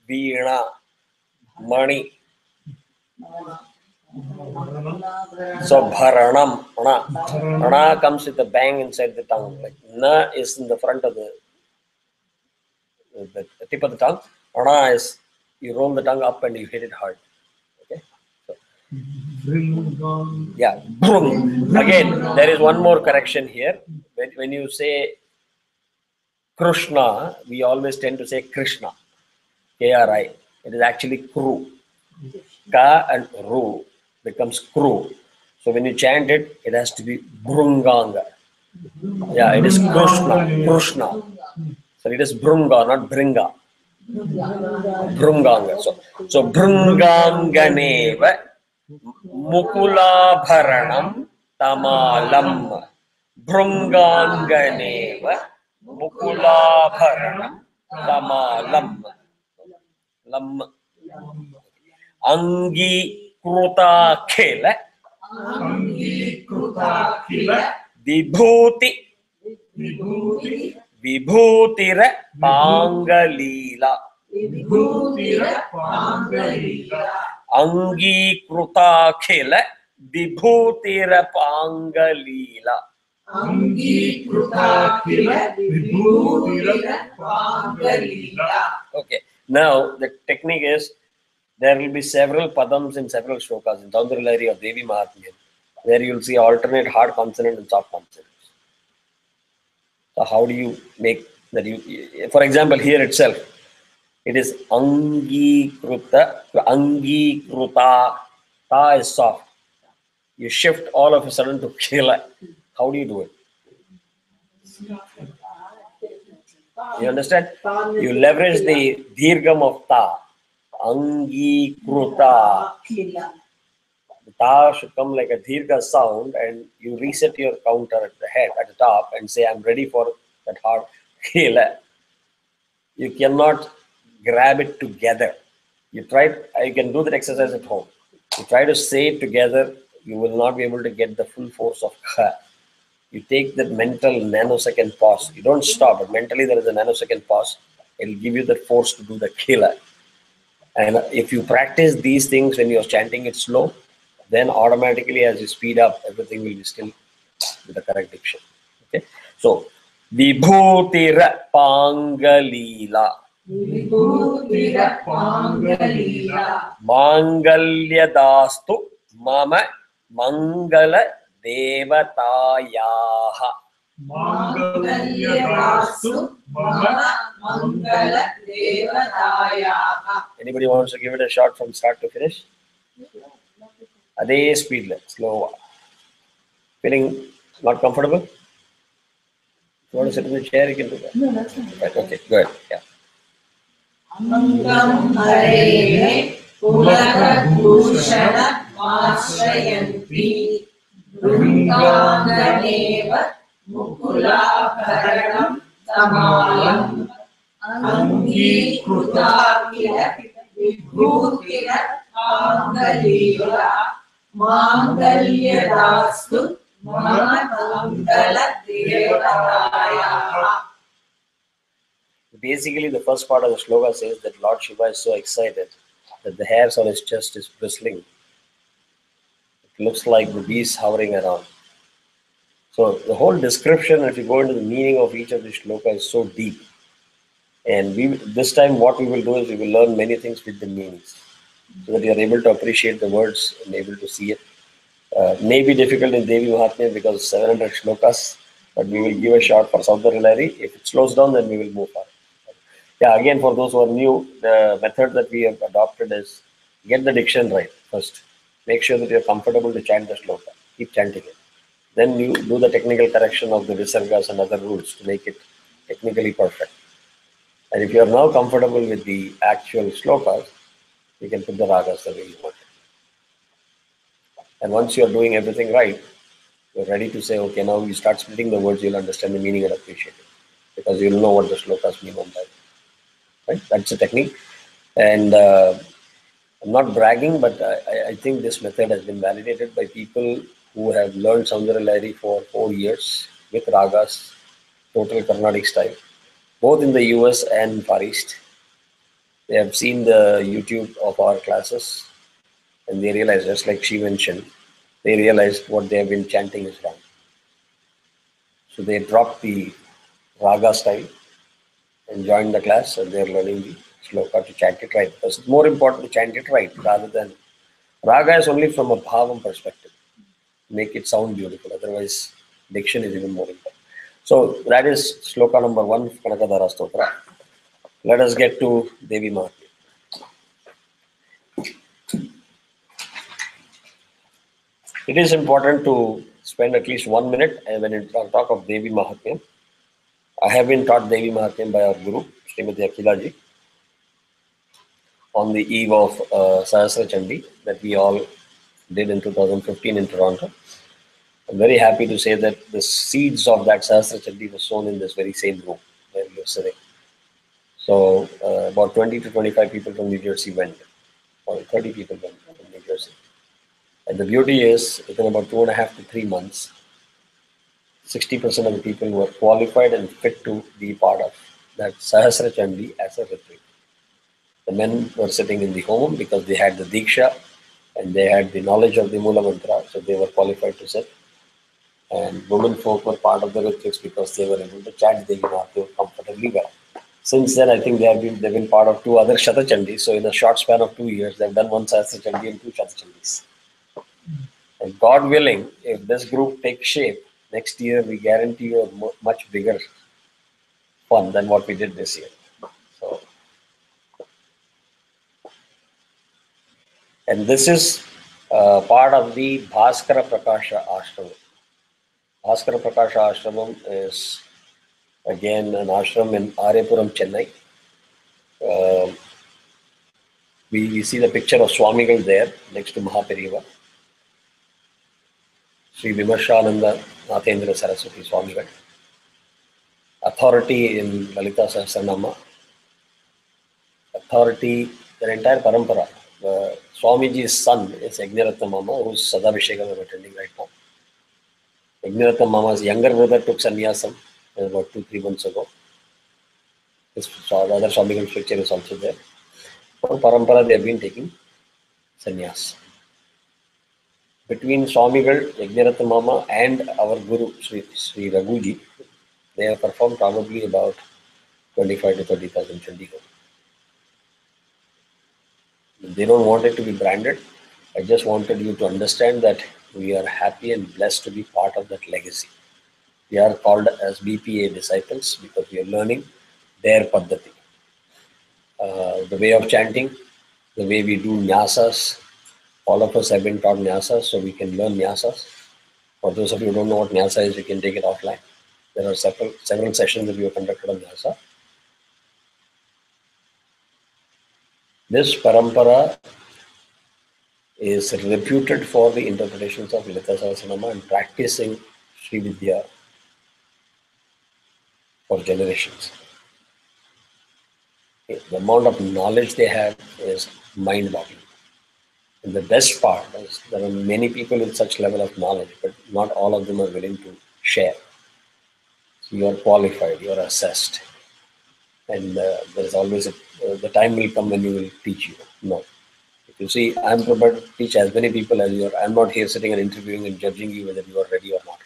Veena, Mani. So Bharanam, Ana comes with a bang inside the tongue. Like Na is in the front of the tip of the tongue. Ana is, you roll the tongue up and you hit it hard. Okay. So, yeah, brum. Again, there is one more correction here. When you say Krishna, we always tend to say Krishna, K-R-I. It is actually Kru. Ka and Ru becomes Kru. So when you chant it, it has to be Brunganga. Yeah, it is Krishna. So it is Brunga, not Bringa. Brunganga. So Brunganganeva Mukulabharanam Tamalam. Brunganganeva Mukulabharanam Tamalam. Lam. Angi Kruta Khela Vibhutira Pangalila. Angi Kruta Khela Vibhutira Pangalila. Okay. Now the technique is there will be several padams in several shlokas in Soundarya Lahari or Devi Mahatmyam, where you will see alternate hard consonant and soft consonants. So how do you make that? For example, here itself, it is Angikruta. Ta is soft. You shift all of a sudden to Kila. How do you do it? You understand? You leverage the Dirgam of Ta. Angikruta. The Ta should come like a Dirga sound, and you reset your counter at the head, at the top, and say, I'm ready for that hard Kila. You cannot grab it together. You can do that exercise at home. You try to say it together, you will not be able to get the full force of Kha. You take that mental nanosecond pause. You don't stop, but mentally there is a nanosecond pause. It will give you the force to do the Kila. And if you practice these things when you're chanting it slow, then automatically as you speed up, everything will be still with the correct diction. Okay. So Vibhutira Pangalila. Vibhutira Pangalila. Mangalyadastu Mama Mangala Devatayaha. Mangalyadastu Mama Mangala Devatayaha. Anybody wants to give it a shot from start to finish? Adhe speed, slow. Feeling not comfortable? If you want to sit in the chair, you can do that. No, that's fine. Right, okay, go ahead. Yeah. Angam Hare Pulakabhushana Masrayanti Vrindanganeva Mukulabharanam Tamalam Angi Krutakila Vibhutira Pangalila Mangalyadastu Mangala Devataya. Basically, the first part of the sloka says that Lord Shiva is so excited that the hairs on his chest is bristling. It looks like the bees hovering around. So the whole description, if you go into the meaning of each of the sloka, is so deep. And this time what we will do is we will learn many things with the meanings, so that you are able to appreciate the words and able to see it. May be difficult in Devi Mahatmyam because 700 shlokas, but we will give a shot for Soundarya Lahari. If it slows down, then we will move on. Yeah, again, for those who are new, the method that we have adopted is get the diction right first. Make sure that you are comfortable to chant the shloka. Keep chanting it. Then you do the technical correction of the visargas and other rules to make it technically perfect. And if you are now comfortable with the actual shlokas, you can put the ragas the way you want. And once you are doing everything right, you're ready to say, okay, now you start splitting the words, you'll understand the meaning and appreciate it. Because you'll know what the shlokas mean on that. Right? That's a technique. And I'm not bragging, but I think this method has been validated by people who have learned Soundarya Lahari for 4 years with ragas, total Carnatic style, both in the US and Far East. They have seen the YouTube of our classes and they realize, just like she mentioned, they realized what they have been chanting is wrong. So they dropped the raga style and joined the class, and they are learning the shloka to chant it right. Because it's more important to chant it right rather than raga is only from a bhavam perspective. Make it sound beautiful. Otherwise, diction is even more important. So that is shloka number 1, Kanakadhara Stotra. Let us get to Devi Mahatmyam. It is important to spend at least 1 minute when you talk of Devi Mahatmyam. I have been taught Devi Mahatmyam by our Guru, Srimati Akhilaji, on the eve of Sahasra Chandi that we all did in 2015 in Toronto. I'm very happy to say that the seeds of that Sahasra Chandi were sown in this very same room where we are sitting. So about 20 to 25 people from New Jersey went, or 30 people went from New Jersey. And the beauty is, within about 2.5 to 3 months, 60% of the people were qualified and fit to be part of that Sahasra Chandi as a retreat. The men were sitting in the home because they had the Diksha and they had the knowledge of the Mula Mantra, so they were qualified to sit. And women folk were part of the retreats because they were able to chant Devi Mahatmyam comfortably well. Since then, I think they've been part of 2 other Shata Chandis. So in a short span of 2 years, they've done 1 Sahasra Chandi and 2 Shata Chandis. And God willing, if this group takes shape, next year we guarantee you a much bigger fun than what we did this year. So, and this is part of the Bhaskara Prakasha Ashram. Bhaskara Prakasha Ashramam is again an ashram in Arepuram, Chennai. We see the picture of Swamigal there next to Mahaperiva. Sri Vimarshananda Nathendra Saraswati Swamigal. Authority in Lalita Sahasranama. Authority, their entire parampara. Swamiji's son is Yajnaratna Mama, whose Sadabhishekam I'm attending right now. Yajnaratna Mama's younger brother took sannyasam about 2-3 months ago. His other Swamigal picture is also there. For parampara, they have been taking sannyas. Between Swamigal, Yajnaratna Mama and our Guru, Sri Raghuji, They have performed probably about 25 to 30,000 Chandigarh. They don't want it to be branded. I just wanted you to understand that we are happy and blessed to be part of that legacy. We are called as BPA disciples because we are learning their paddhati. The way of chanting, the way we do nyasas. All of us have been taught nyasas, so we can learn nyasas. For those of you who don't know what nyasa is, we can take it offline. There are several sessions that we have conducted on nyasa. This parampara is reputed for the interpretations of Lita Sahasranama and practicing Sri Vidya for generations. The amount of knowledge they have is mind-boggling. And the best part is there are many people with such level of knowledge, but not all of them are willing to share. So you are qualified, you are assessed, and there is always the time will come when you will teach you. No. If you see, I am prepared to teach as many people as you are. I am not here sitting and interviewing and judging you whether you are ready or not.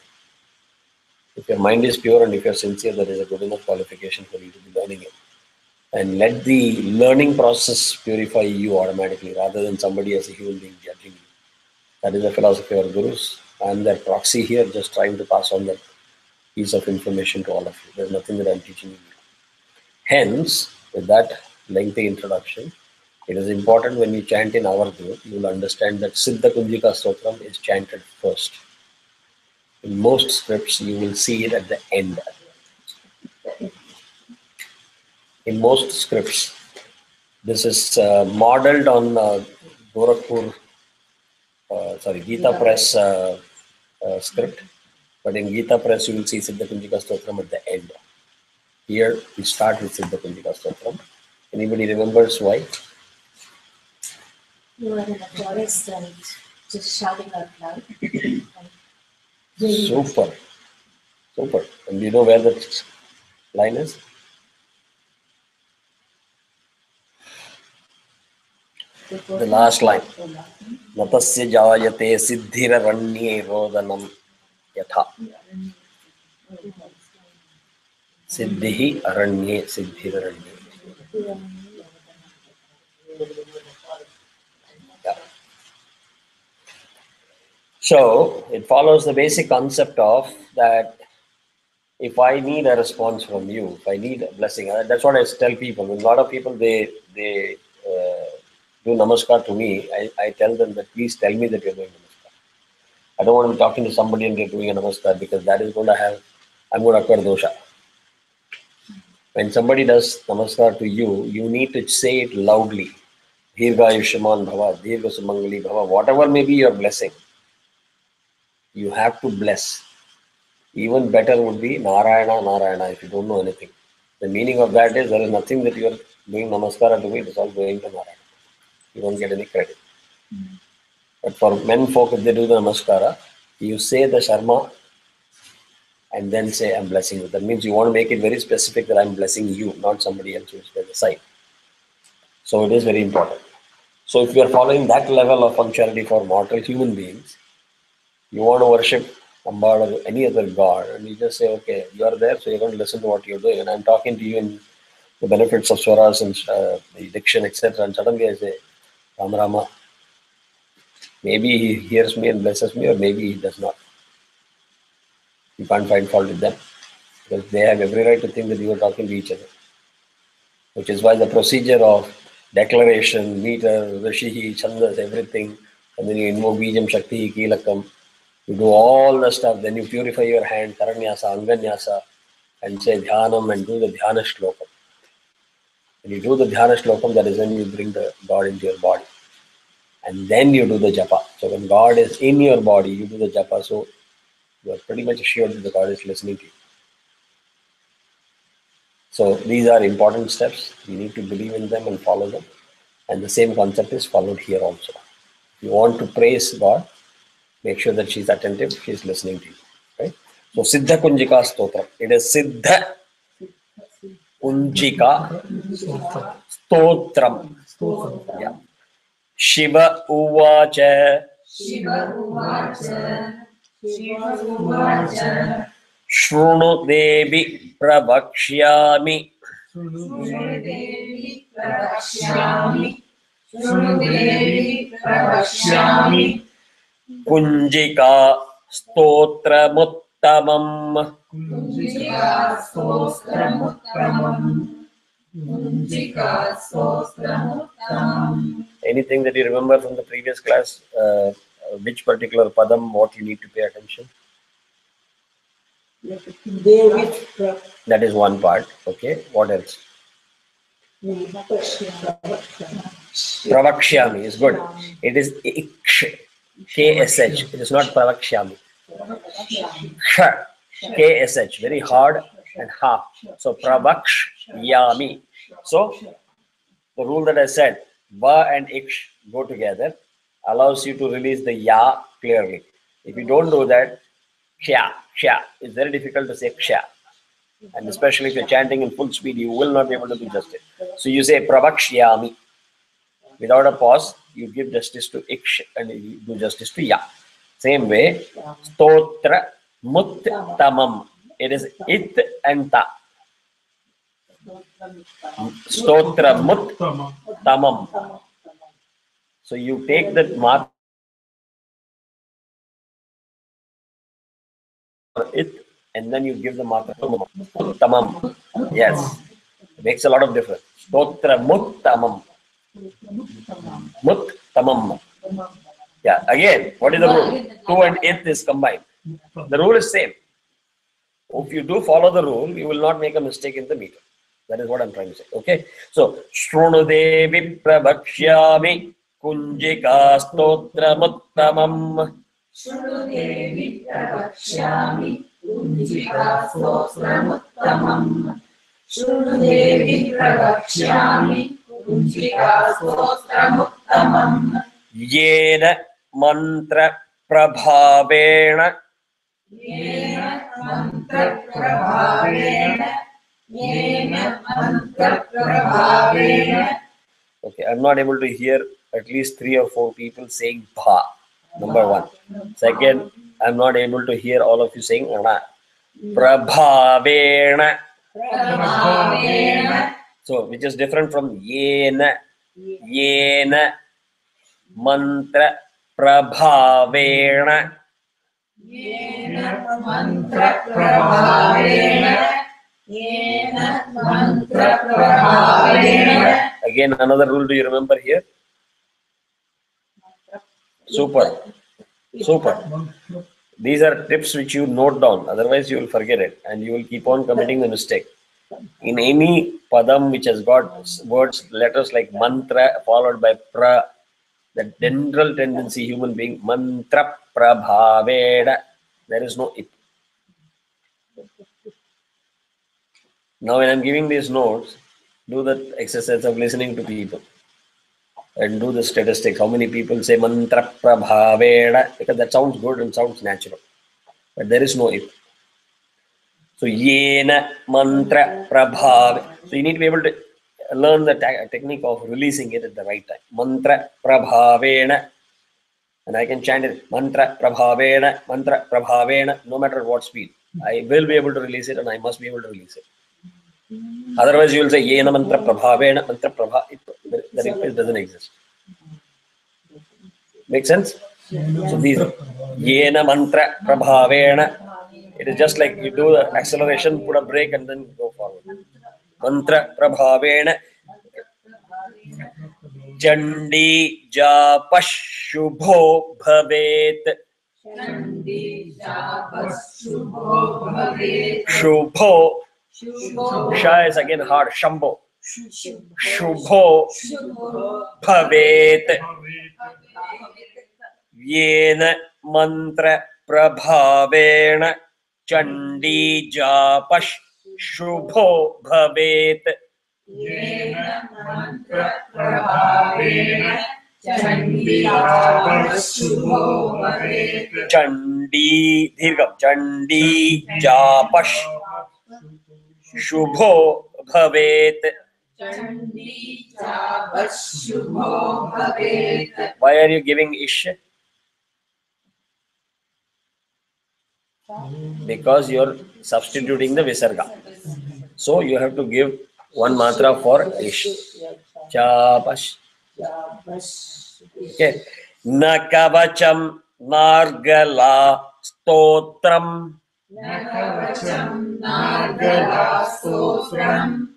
If your mind is pure and if you are sincere, that is a good enough qualification for you to be learning it. And let the learning process purify you automatically rather than somebody as a human being judging you. That is the philosophy of gurus. I am their proxy here, just trying to pass on that piece of information to all of you. There is nothing that I am teaching you. Hence, with that lengthy introduction, it is important when you chant in our group, you will understand that Siddha Kunjika Stotram is chanted first. In most scripts, you will see it at the end. In most scripts, this is modeled on Gorakhpur, Gita Press script. But in Gita Press, you will see Siddha Kunjika Stotram at the end. Here, we start with Siddha Kunjika Stotram. Anybody remembers why? You are in a forest and just shouting out loud. Super. Super. And do you know where that line is? The last line. Natasya jayate siddhiraranye rodanam yatha. Siddhi aranye siddhiraranye. Yeah. So it follows the basic concept of that if I need a response from you, if I need a blessing, that's what I tell people. When a lot of people they do namaskar to me, I tell them that please tell me that you're doing namaskar. I don't want to be talking to somebody and they're doing a namaskar because that is going to have, I'm going to acquire dosha. When somebody does namaskar to you, you need to say it loudly. Dirgha Yushman Bhava, Dirgha Sumangali Bhava, whatever may be your blessing, you have to bless. Even better would be Narayana, Narayana, if you don't know anything. The meaning of that is there is nothing that you are doing namaskara to me, it is all going to Narayana. You don't get any credit. But for men folk, if they do the namaskara, you say the Sharma and then say, I'm blessing you. That means you want to make it very specific that I'm blessing you, not somebody else who is by the side. So it is very important. So if you are following that level of punctuality for mortal human beings, you want to worship Amba or any other god, and you just say, okay, you are there, so you're going to listen to what you're doing. And I'm talking to you in the benefits of swaras and the diction, etc. And suddenly I say, Ram Rama. Maybe he hears me and blesses me, or maybe he does not. You can't find fault with them because they have every right to think that you are talking to each other. Which is why the procedure of declaration, meter, Rishihi, Chandas, everything, and then you invoke Bijam, Shakti, Kilakam, you do all the stuff, then you purify your hand, Karanyasa, Anganyasa, and say Dhyanam and do the Dhyana Shlokam. When you do the Dhyana Shlokam, that is when you bring the God into your body. And then you do the Japa. So when God is in your body, you do the Japa, so you are pretty much assured that the God is listening to you. So these are important steps. You need to believe in them and follow them. And the same concept is followed here also. If you want to praise God, make sure that she's attentive, she's listening to you. Right? So Siddha Kunjika Stotram. It is Siddha Kunjika Stotram. Yeah. Shiva Uvacha. Shiva Uvacha. Shiva Uvacha. Shrunu Devi. pravakshyami. Shrunudevi pravakshami. Shrunudevi pravakshami. Kunjika stotramuttamam. Kunjika stotramuttamam. Kunjika stotramuttamam. Anything that you remember from the previous class? Which particular padam, what you need to pay attention? Devi That is one part. Okay. What else? Pravakshyami is good. It is iksh, KSH. It is not pravakshyami. Ksh, KSH. Very hard and ha. So pravakshyami. So the rule that I said, va and iksh go together, allows you to release the ya clearly. If you don't do that, ksha, ksha, it's very difficult to say ksha. And especially if you're chanting in full speed, you will not be able to do justice. So you say pravakshyami. Without a pause, you give justice to iksh and you do justice to ya. Same way, stotra muttamam. It is it and ta. Stotra muttamam. So you take that matra it and then you give the matra tamam. Yes, makes a lot of difference. Stotra muttamam. Muttamam. Yeah, again, what is the rule? Tu and it is combined. The rule is same. If you do follow the rule, you will not make a mistake in the meter. That is what I'm trying to say. Okay. So, Shrunudevi prabhakshyami kunjika stotramuttamam. Shrunudevi pravakshami. Kunjika stotramuttamam. Shrunudevi pravakshami. Kunjika stotramuttamam. Yena mantra prabhavena. Yena mantra prabhavena. Yena mantra prabhavena. Okay, I'm not able to hear at least 3 or 4 people saying bha. Number one. Second, I'm not able to hear all of you saying ana. Prabhavena. Prabhavena. So, which is different from yena. Yena mantra prabhavena. Yena mantra prabhavena. Yena mantra prabhavena. Again, another rule do you remember here? Super. Super. These are tips which you note down, otherwise you will forget it and you will keep on committing the mistake. In any padam which has got words, letters like mantra followed by pra, the general tendency human being, mantra prabhaveda, there is no it. Now when I'm giving these notes, do the exercise of listening to people and do the statistics. How many people say mantra prabhaveda? Because that sounds good and sounds natural. But there is no it. So yena mantra prabhav. So you need to be able to learn the technique of releasing it at the right time. Mantra prabhavena. And I can chant it mantra prabhavena, no matter what speed. I will be able to release it and I must be able to release it. Otherwise, you will say yena mantra prabhavena, mantra prabha. It doesn't exist. Make sense? So these yena mantra prabhavena. It is just like you do the acceleration, put a brake, and then go forward. Mantra prabhavena. Chandi japashubho bhavet. Chandi japashubho bhavet. Shubho. Shubho. Sha is again hard. Shambho. Shubho bhavet. Yena mantra prabhavena. Chandi japash shubho bhavet. Yena mantra prabhavena. Chandi japashubho bhavet. Chandi dirgham. Chandi japash shubho bhavet. Chandi japashubho bhavet. Why are you giving ish? Because you're substituting the visarga. So you have to give one matra for ish. Chapash. Okay. Nakavacham nargala stotram. Nakavacham nargala stotram.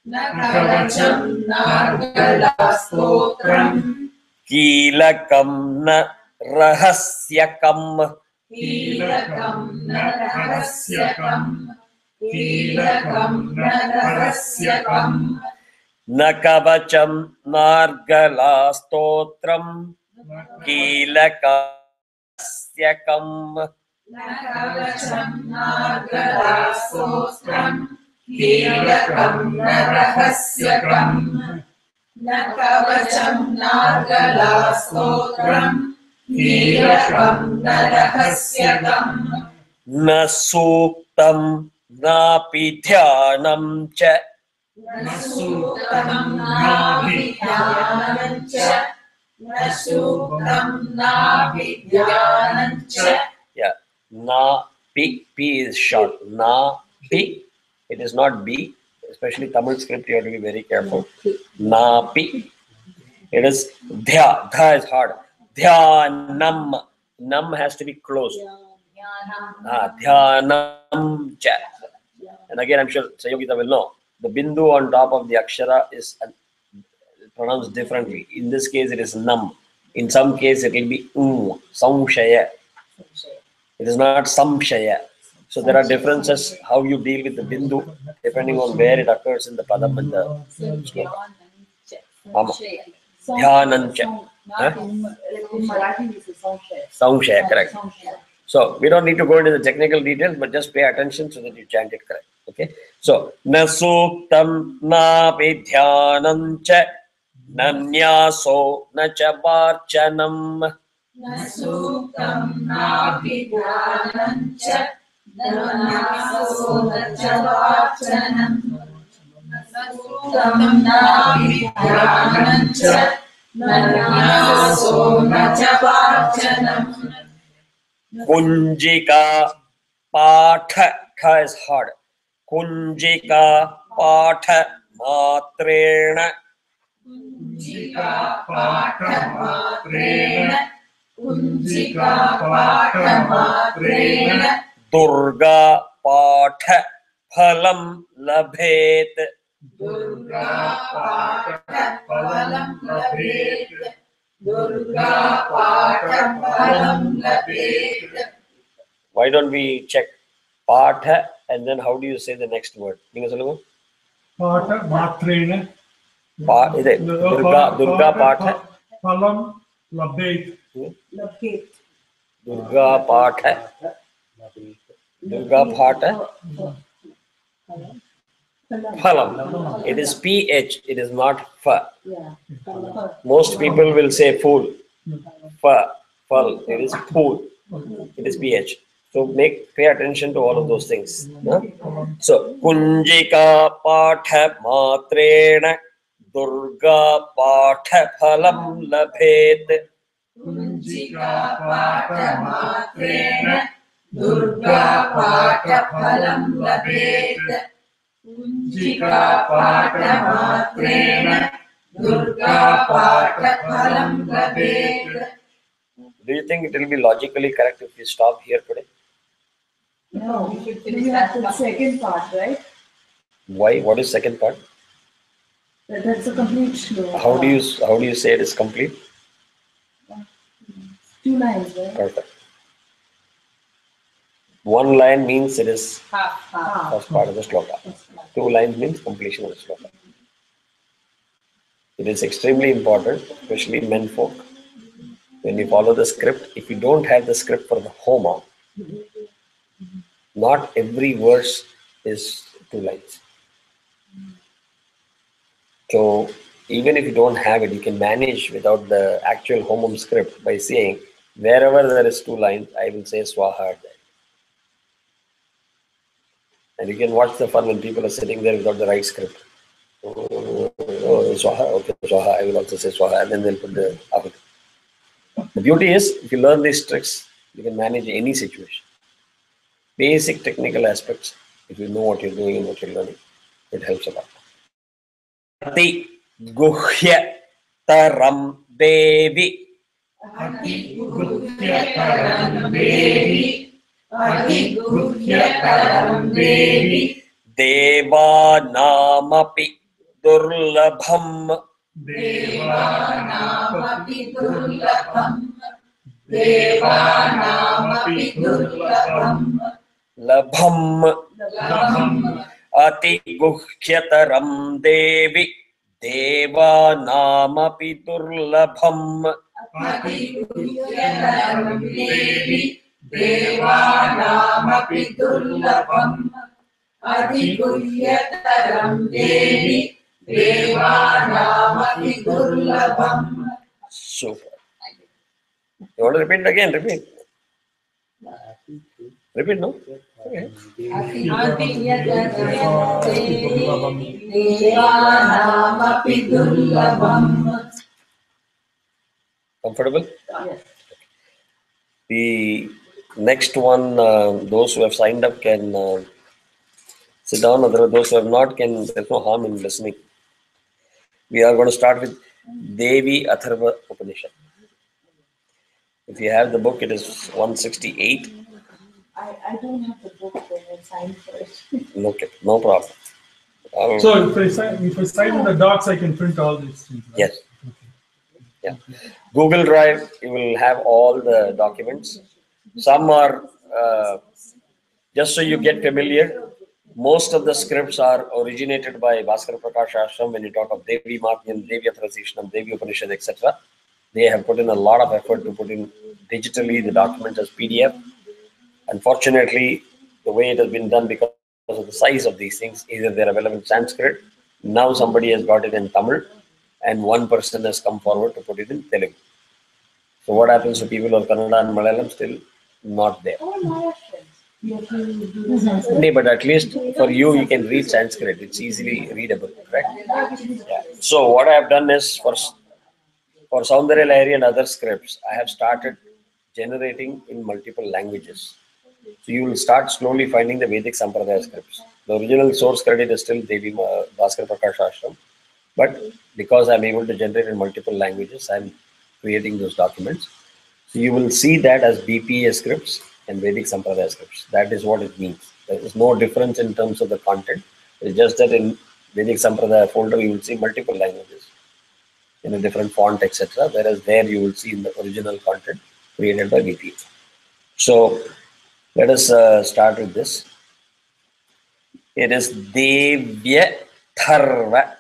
Nakavacham nargala stotram. Kilakam na rahasyakam. Kilakam narahasyakam. Kilakam narahasyakam. Nakavacham nargala stotram. Kilakasyakam. Nakavacham nargala stotram. Kilakam narahasyakam. Nakavacham nargala stotram. Kilakam narahasyakam. Nasuktam napi dhyanam cha. Nasuktam nabhidhyanancha. Nasuktam nabhidhyanancha. Yeah. Na pi. P is short. Na pi. It is not B. Especially Tamil script, you have to be very careful. Na pi. It is dhya. Dha is hard. Dhyanam. Nam has to be closed. Dhyanam cha. And again, I'm sure Sayogita will know. The bindu on top of the akshara is pronounced differently. In this case, it is nam. In some case, it will be samshaya. It is not samshaya. So there are differences how you deal with the bindu depending on where it occurs in the padam and the sloka. Dhyanancha. Samshaya, correct. So we don't need to go into the technical details, but just pay attention so that you chant it correct. Okay. So nasuktam na vidhyanancha nanyaso na cha varchanam. Nasuktam nabhidhyanancha. Nanyaso na cha varchanam. Nasuktam nabhidhyanancha. Nanyaso na cha varchanam. Kunjika patha. Kha is hard. Kunjika patha matrena. Kunjika patha matrena. Kunjika patha matrena. Durga patha phalam labhet. Durga patha phalam labhet. Durga patha phalam labhet. Why don't we check patha and then how do you say the next word? Pata Matrena. Durga patha. Phalam Labhet. Durga patha. Durga patha. Phalam. It is PH. It is not fa. Most people will say fool. Fa. Phal. It is fool. It is PH. So pay attention to all of those things. Huh? So Kunjika patha matrena. Durga patha phalam labhet. Kunjika patha matrena. Durga patha phalam labhet. Kunjika patha matrena. Durga patha phalam labhet. Do you think it will be logically correct if we stop here today? No, we should finish the second part, right? Why? What is second part? That's a complete shloka. How do you say it is complete? 2 lines, right? Perfect. One line means it is Half. first part of the shloka. 2 lines means completion of the shloka. It is extremely important, especially men folk. When you follow the script, if you don't have the script for the Homa, not every verse is 2 lines. So even if you don't have it, you can manage without the actual Homam script by saying, wherever there is 2 lines, I will say Swaha at that. And you can watch the fun when people are sitting there without the right script. Oh, Swaha, okay, Swaha, I will also say Swaha, and then they'll put the Ahut. The beauty is, if you learn these tricks, you can manage any situation. Basic technical aspects. If you know what you're doing and what you're learning, it helps a lot. Ati guhya taram Devi. Ati Guhyataram Devi. Ati Guhyataram Devi. Deva namapi durlabham. Devanamapi durlabham. Devanamapi durlabham. Labham. Labham. Ati guhyataram Devi. Deva namapi durlabham. Ati Guhyataram Devi. Devanamapi durlabham. Ati Guhyataram Devi. Devanamapi durlabham. Super. You want to repeat it again? Repeat. Repeat, no? Okay. Ati Guhyataram Devi. Devanamapi durlabham. Comfortable? Yes. The next one, those who have signed up can sit down. Those who have not can, there's no harm in listening. We are going to start with Devi Atharva Upanishad. If you have the book, it is 168. I don't have the book when I signed first. Okay, no problem. So if I sign in the docs, I can print all these things. Right? Yes. Yeah. Google Drive, you will have all the documents. Some are, just so you get familiar, most of the scripts are originated by Bhaskara Prakash Ashram. When you talk of Devi Mahatmyam, Devi Atharva, Devi Upanishad, etc., they have put in a lot of effort to put in digitally the documents as PDF. Unfortunately, the way it has been done, because of the size of these things, either they're available in Sanskrit, now somebody has got it in Tamil, and one person has come forward to put it in Telugu. So what happens to people of Kannada and Malayalam? Still not there. No, but at least for you, you can read Sanskrit. It's easily readable, correct? Yeah. So what I have done is for Soundarya, Lahari and other scripts, I have started generating in multiple languages. So you will start slowly finding the Vedic Sampradaya scripts. The original source credit is still Devi Bhaskara Prakash Ashram, but because I'm able to generate in multiple languages, I'm creating those documents. So you will see that as BPA scripts and Vedic Sampradaya scripts. That is what it means. There is no difference in terms of the content. It's just that in Vedic Sampradaya folder, you will see multiple languages in a different font, etc. Whereas there you will see in the original content created by BPA. So let us start with this. It is Devya Tharva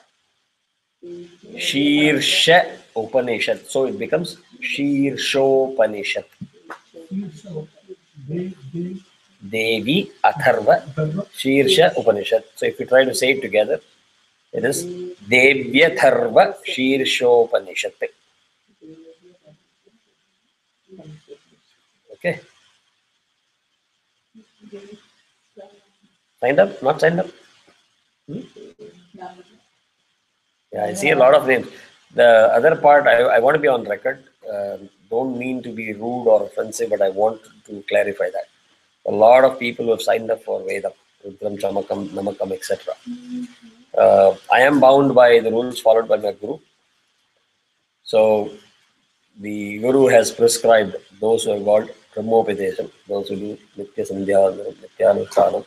Shirsha Upanishad. So it becomes Shirshopanishad. Devi Atharva Shirsha Upanishad. So if we try to say it together, it is Devya Tharva Shirshopanishad. Okay. Signed up? Not signed up? Yeah, I see a lot of names. The other part, I want to be on record. Don't mean to be rude or offensive, but I want to clarify that. A lot of people who have signed up for Veda, Rudram, Chamakam, Namah, etc. I am bound by the rules followed by my Guru. So the Guru has prescribed those who have got Brahmopadesham, those who do Nitya Sandhya, Nitya Anuthanam.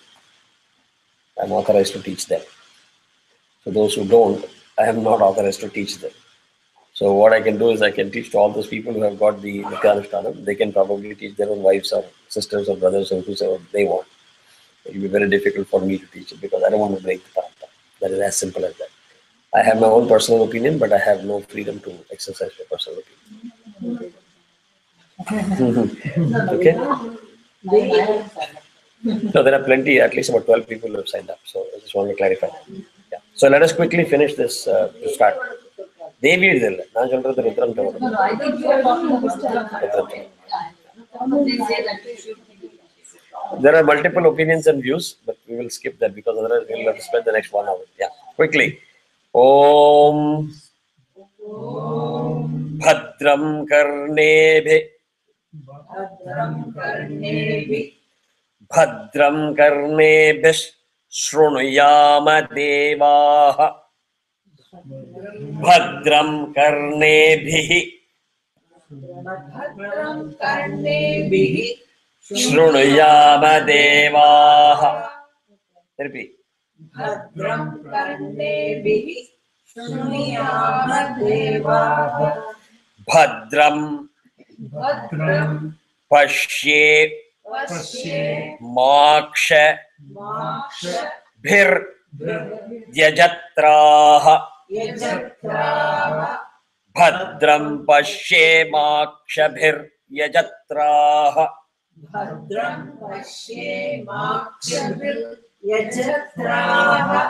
I am authorized to teach them. So those who don't, I am not authorized to teach them. So what I can do is I can teach to all those people who have got the Nityanushthanam. They can probably teach their own wives or sisters or brothers or whosoever they want. It will be very difficult for me to teach it because I don't want to break the path. That is as simple as that. I have my own personal opinion, but I have no freedom to exercise my personal opinion. Okay? No, there are plenty, at least about 12 people who have signed up. So I just want to clarify. Yeah. So let us quickly finish this to start. Devi idilla. Naan solradhu Rudram tavadu. No, I think you are talking about they say that you should be. There are multiple opinions and views, but we will skip that because otherwise we will have to spend the next 1 hour. Yeah. Quickly. Om Bhadram Karnebhe Bhadram Karnevi. Bhadram Karnebhe Shrunuyama devaha bhadram karnebhihi Bhadram karnebhihi Shrunuyama devaha. Repeat. Bhadram karnebhihi Shrunuyama devaha Bhadram Bhadram Pashye Pasye Moksha Moksha Bhir Yajatraha. Yajatraha Bhadram Pashye Moksha Bhir Yajatraha. Bhadram Pasye Moksha Yajatraha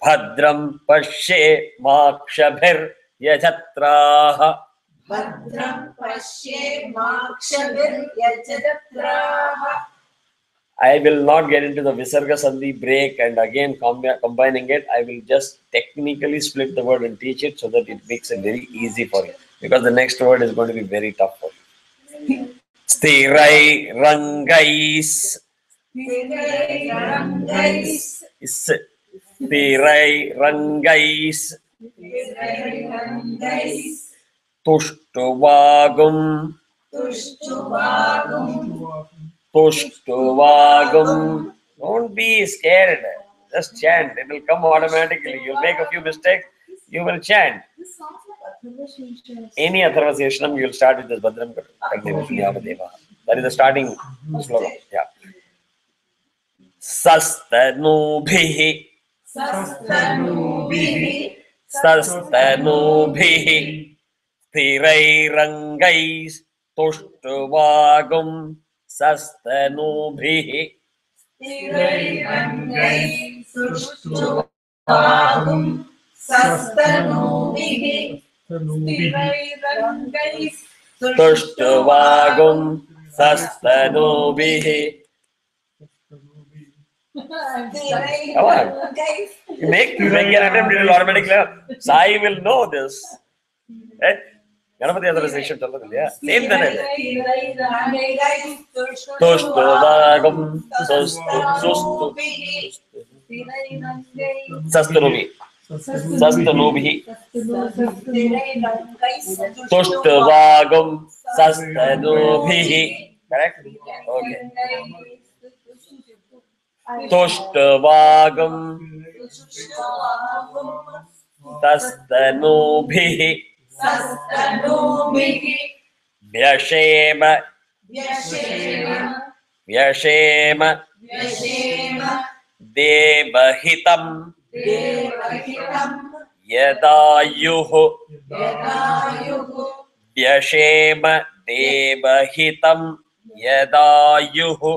Bhadram Pashye Moksha Bhir Yajatraha. Bhadram Pasye Moksha Yajatraha. I will not get into the Visarga Sandhi break and again combining it. I will just technically split the word and teach it so that it makes it very easy for you. Because the next word is going to be very tough for you. Stirai Rangais. Stirai Rangais Stirai Rangais. Stirai Rangais Tushtuvagum. Tushtuvagum Tushtuvagum. Don't be scared. Just chant. It will come automatically. You'll make a few mistakes. You will chant. This sounds like Atharva. Any Atharva Seshanam, you will start with this Bhadram Karnebhihi Deva. That is the starting slogan. Yeah. Sastanubhihi. Sastanubhihi Sastanubhihi. Stirai Rangais. Tushtuvagum. Sastanubhihi. Stirai Rangais Tushtuvagum Sastanubhihi Stirai Rangais Tushtuvagum. Sastanubhihi. Come on. You make an attempt, it will automatically. Sai will know this. Eh? Ganapati Adharisation. Same then. Tushtuvagam. Sastanubhi. Sastanubhi. Tushtuvagam. Sastanubhi. Correct? Okay. Tushtuvagam. Sastanubhi. Sastanubhihi Vyashema. Vyashema Vyashema. Vyashema Devahitam. Devahitam Yadayuhu. Yadayuhu Vyashema. Devahitam. Yadayuhu.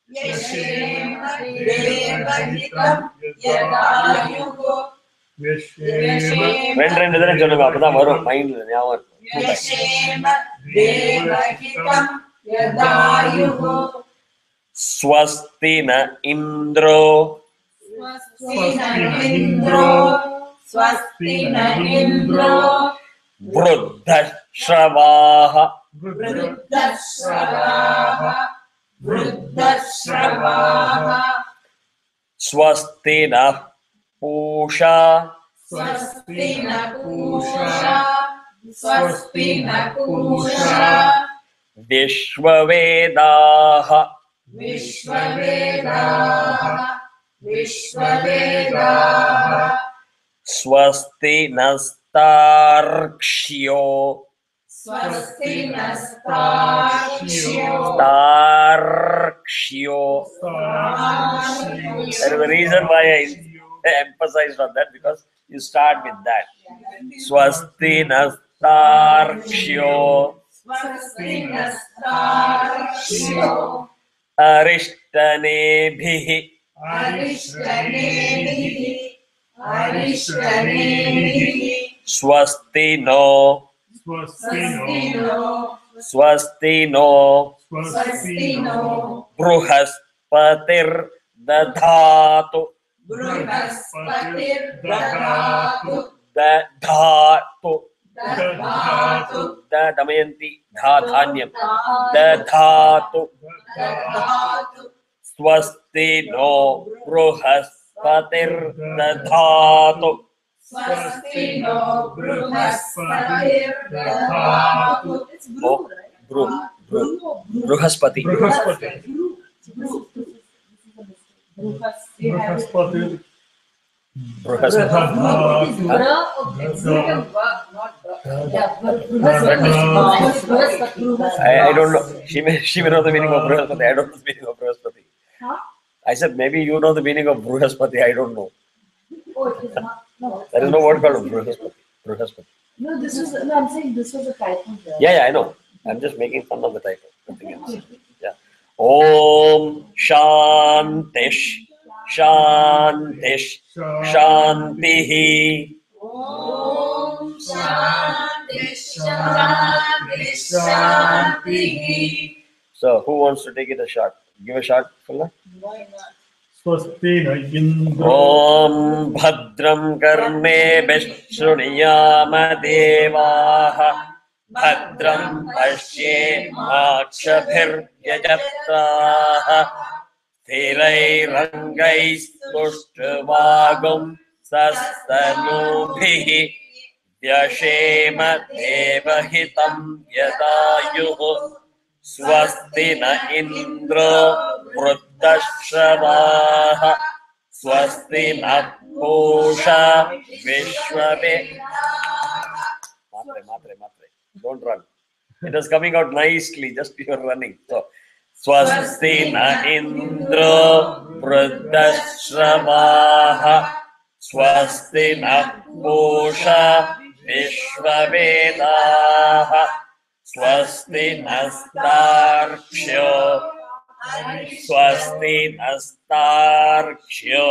Vyashema Devahitam Yadayuhu ரெண்டு தடவை சொல்லுங்க அப்பதான் வரும் மைண்ட்ல ஞாபகம் Vyashema Devahitam Yadayuhu ஸ்வஸ்தின இந்திரோ Swastina Indro Swastina Indro Vruddhashravah. Vruddhashravah Vruddhashravah Swastina Pusha. Swastina Pusha Swastina Pusha Vishwavedah. Vishwavedah Vishwavedah Swastinastarkshyo. Swastina Starkshyo Starkshyo. There is a reason why I emphasized on that, because you start with that. Swastinastarkshyo. Swastina Starkshyo Arishtanebhihi. Arishtanebhihi Arishtanebhihi Swastino. Swastino Swastino. Swastino Bruhaspatir dadhatu. Bruhaspatir Dadhatu Dadhatu. Dadhatu Damayanti dhanyam. Dadhatu. Dadhatu Swastino Bruhaspatir. Dadhatu. Swasti no Bruhaspati. It's Bru, right? Bruhaspati. Bruhaspati. Bruhaspati. I don't know. She may know the meaning of Bruhaspati. I don't know the meaning of Bruhaspati. I said maybe you know the meaning of Bruhaspati. I don't know. Oh, it is not. No, There is no word called Bruhaspati. no, I'm saying this was a typo. Yeah, I know. I'm just making fun of the typo. Nothing else. Yeah. Om Shantish Shantish Shantihi. Om Shanti Shanti Shanti. So, who wants to take it a shot? Give a shot, Fulla. Why not? Swasti na Indra. Om Bhadram Karne Vishuniyama Devaha Bhadram Pashye Makshabhir Yajatraha Thilai Rangais Tushtavagum Sastanubhihi Vyashema Devahitam Yadayuhu Swasti na Indra Vruddashavaha Swasti na Pusha Vishwave. Matre. Don't run. It is coming out nicely, just you are running. So, Swasti na Indra Vruddashavaha Swasti na Pusha Vishwavedaha Swasti nastarksho Swasti nastarksho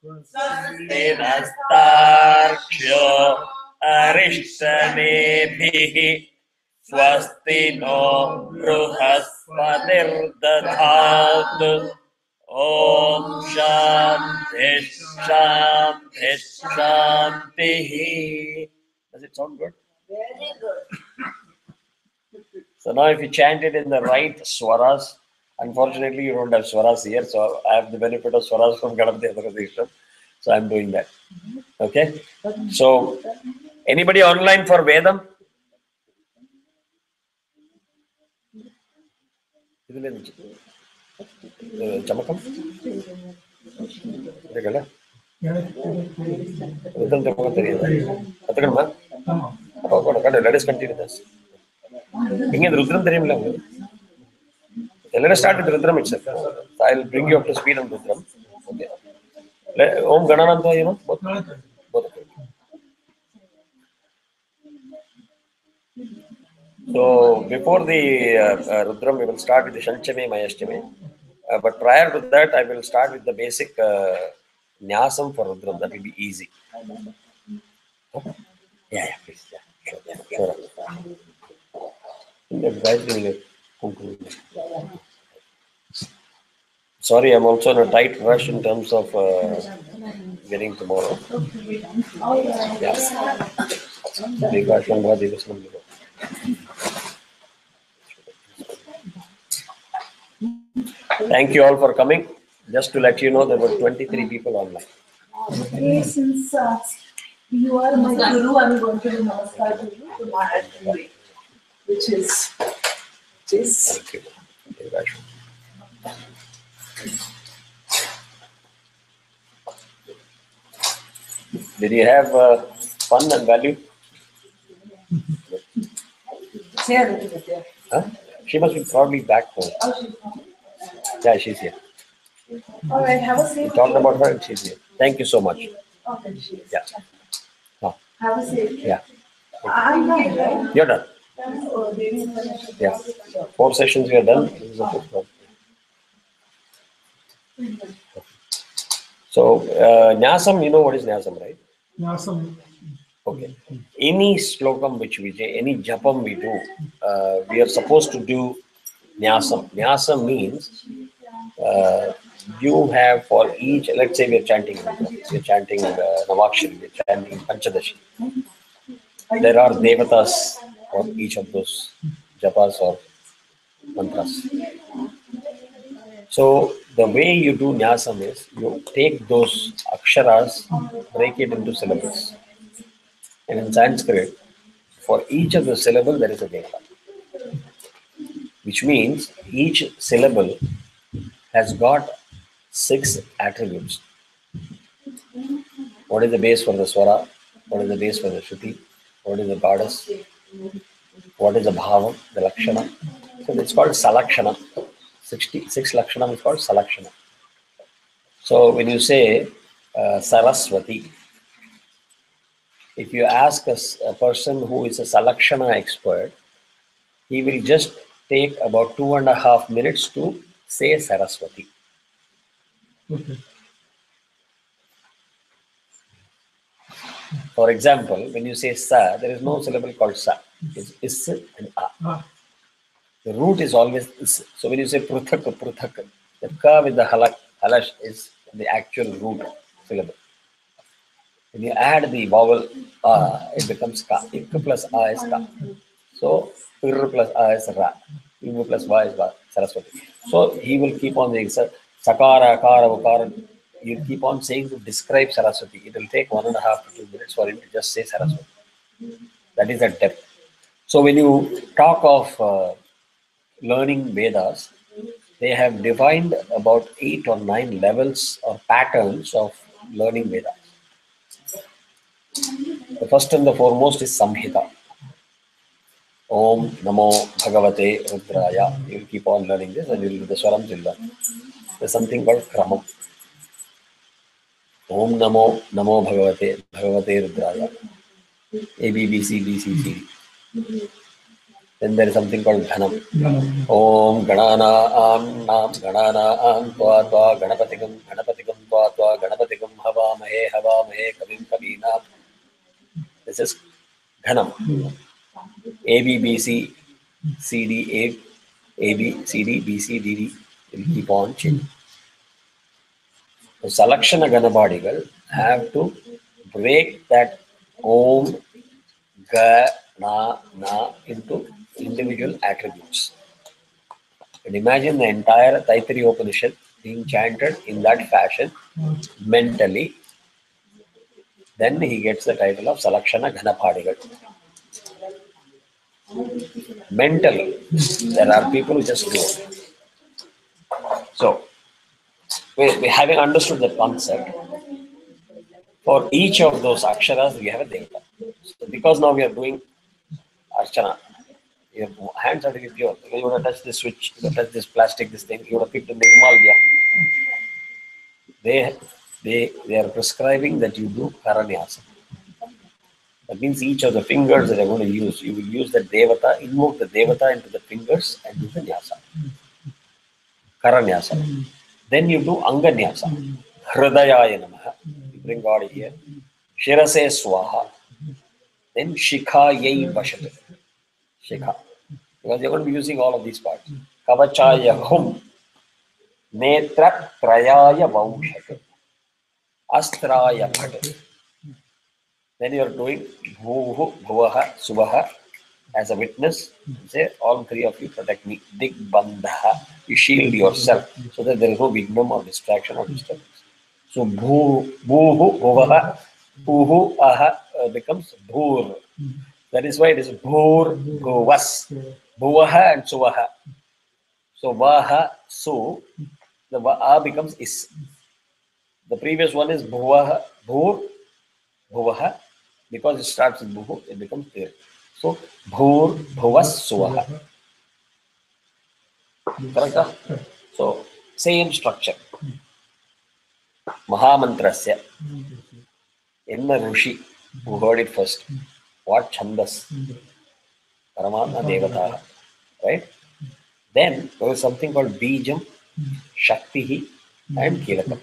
Swasti nastarksho Arishtanebhihi Swasti no Bruhaspatir Dadhatu Om Shanti Shanti Shantihi. Does it sound good? Very good. So now if you chant it in the right swaras, unfortunately you don't have swaras here, so I have the benefit of swaras from Ganapati Adhikadesham. So I'm doing that. Okay? So anybody online for Vedam? Chamakam? Let us continue this. Rudram. Let us start with Rudram itself. I'll bring you up to speed on Rudram. Okay. Om Ganananta, you know? Both of you. So, before the Rudram, we will start with the Shanchame, Mayashtame. But prior to that, I will start with the basic Nyasam for Rudram. That will be easy. Yeah, please. Yeah, sure. Sorry, I'm also in a tight rush in terms of getting tomorrow. Yes. Thank you all for coming. Just to let you know, there were 23 people online. Okay, since you are my Guru, I'm going to do Namaskar to you to Mahatmyam, which is this. Thank you. Did you have fun and value? Say a little bit there. Huh? She must be probably back home. Yeah, she's here. All right, have a We safe talked trip. about her and she's here. Thank you so much. Okay, she is. Yeah. Have a safe trip. Yeah. I'm done, right? You're done. Oh, Devi, Upanishad. Yeah. 4 sessions we are done. This is the 5th one. So, Nyasam, you know what is Nyasam, right? Nyasam. Okay. Any slokam which we do, any japam we do, we are supposed to do Nyasam. Nyasam means you have for each, let's say we are chanting Navakshari, we are chanting Panchadashi. There are devatas for each of those japas or mantras. So the way you do nyasam is you take those aksharas, break it into syllables. And in Sanskrit, for each of the syllable there is a devata, which means each syllable has got 6 attributes. What is the base for the swara? What is the base for the shruti? What is the goddess? What is the bhava, the lakshana? So it's called salakshana. 66 lakshana is called salakshana. So when you say Saraswati, if you ask a person who is a salakshana expert, he will just take about 2.5 minutes to say Saraswati. Okay. For example, when you say sa, there is no syllable called sa. It's is and a. The root is always is. So when you say pruthak, the ka with the halash is the actual root syllable. When you add the vowel a, it becomes ka. Ik plus a is ka. So ir plus a is ra. U plus va is va, Saraswati. So he will keep on saying sakara, akara, ukara. You keep on saying to describe Saraswati. It will take 1.5 to 2 minutes for him to just say Saraswati. That is the depth. So when you talk of learning Vedas, they have defined about 8 or 9 levels or patterns of learning Vedas. The first and the foremost is Samhita. Om Namo Bhagavate Rudraya. You will keep on learning this and you will do the Swaram till learn. There's something called Kramam. Om Namo Bhagavate Rudraya. A, B, B, C, D, C, C, D. Then there is something called Dhanam. Om Ganana Nam Ganana Tva Tva Ganapatikam Tva Tva Ganapatikam Havamahe Kavim Kavina. This is Dhanam. A, B, B, C, C, D, A, B, C, D, B, C, D, D. Will keep on changing. So Salakshana Ganapadigal have to break that Om, Ga, Na into individual attributes. And imagine the entire Taittiriya Upanishad being chanted in that fashion mentally. Then he gets the title of Salakshana Ganapadigal. Mentally, there are people who just do it. So, we having understood the concept, for each of those aksharas we have a devata. So because now we are doing archana, your hands are to be pure. You want to touch this switch, you want to touch this plastic, this thing, you want to pick the Nirmalya. They are prescribing that you do Karanyasa. That means each of the fingers that you're going to use, you will use the devata, invoke the devata into the fingers and do the nyasa. Karanyasa. Then you do Anganyasa. Hridayaya Namah. You bring God here. Shirase Swaha. Then Shikha Vashat. Shikha. Because you're going to be using all of these parts. Kavachaya Hum. Netra Trayaya Vaushat. Astraya Bhat. Then you are doing Bhuhu, Bhuvaha, Suvaha as a witness. Say, all three of you protect me. Dig Bandha. You shield yourself so that there is no vignam or distraction or disturbance. So Bhuhu, Bhuvaha, Bhuhu, Aha becomes Bhur. That is why it is Bhur, Bhuvas, Bhuvaha and Suvaha. So Vaha, Su, the A becomes Is. The previous one is Bhuvaha, Bhur, Bhuvaha. Because it starts with Bhuhu, it becomes there. So Bhur, Bhuvas, Suvaha. Correct? So same structure. Mahamantrasya. Enna Rushi, who heard it first. What Chandas? Paramatma Devata. Right? Then there is something called Bijam, Shaktihi, and Kilakam.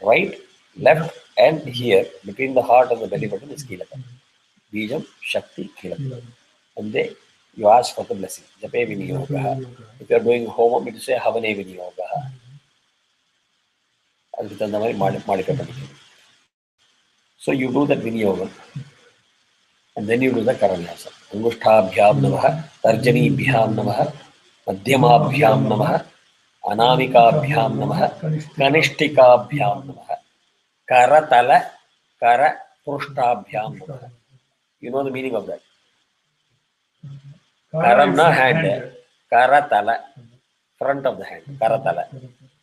Right, left, and here, between the heart and the belly button is Kilakam. Bijam, Shakti, Kilakam. And you ask for the blessing. Jape Viniyogaha. If you are doing homam, you say Havane Viniyogaha. So you do that Viniyogam. And then you do the Karanyasa. Angushtabhyam Namaha, Tarjanibhyam Namaha, Madhyamabhyam Namaha, Anamikabhyam Namah, Kanishtikabhyam Namah, Karatala, Kara Prushtabhyam Namah. You know the meaning of that? Karamna hand, Karatala, front of the hand, Karatala.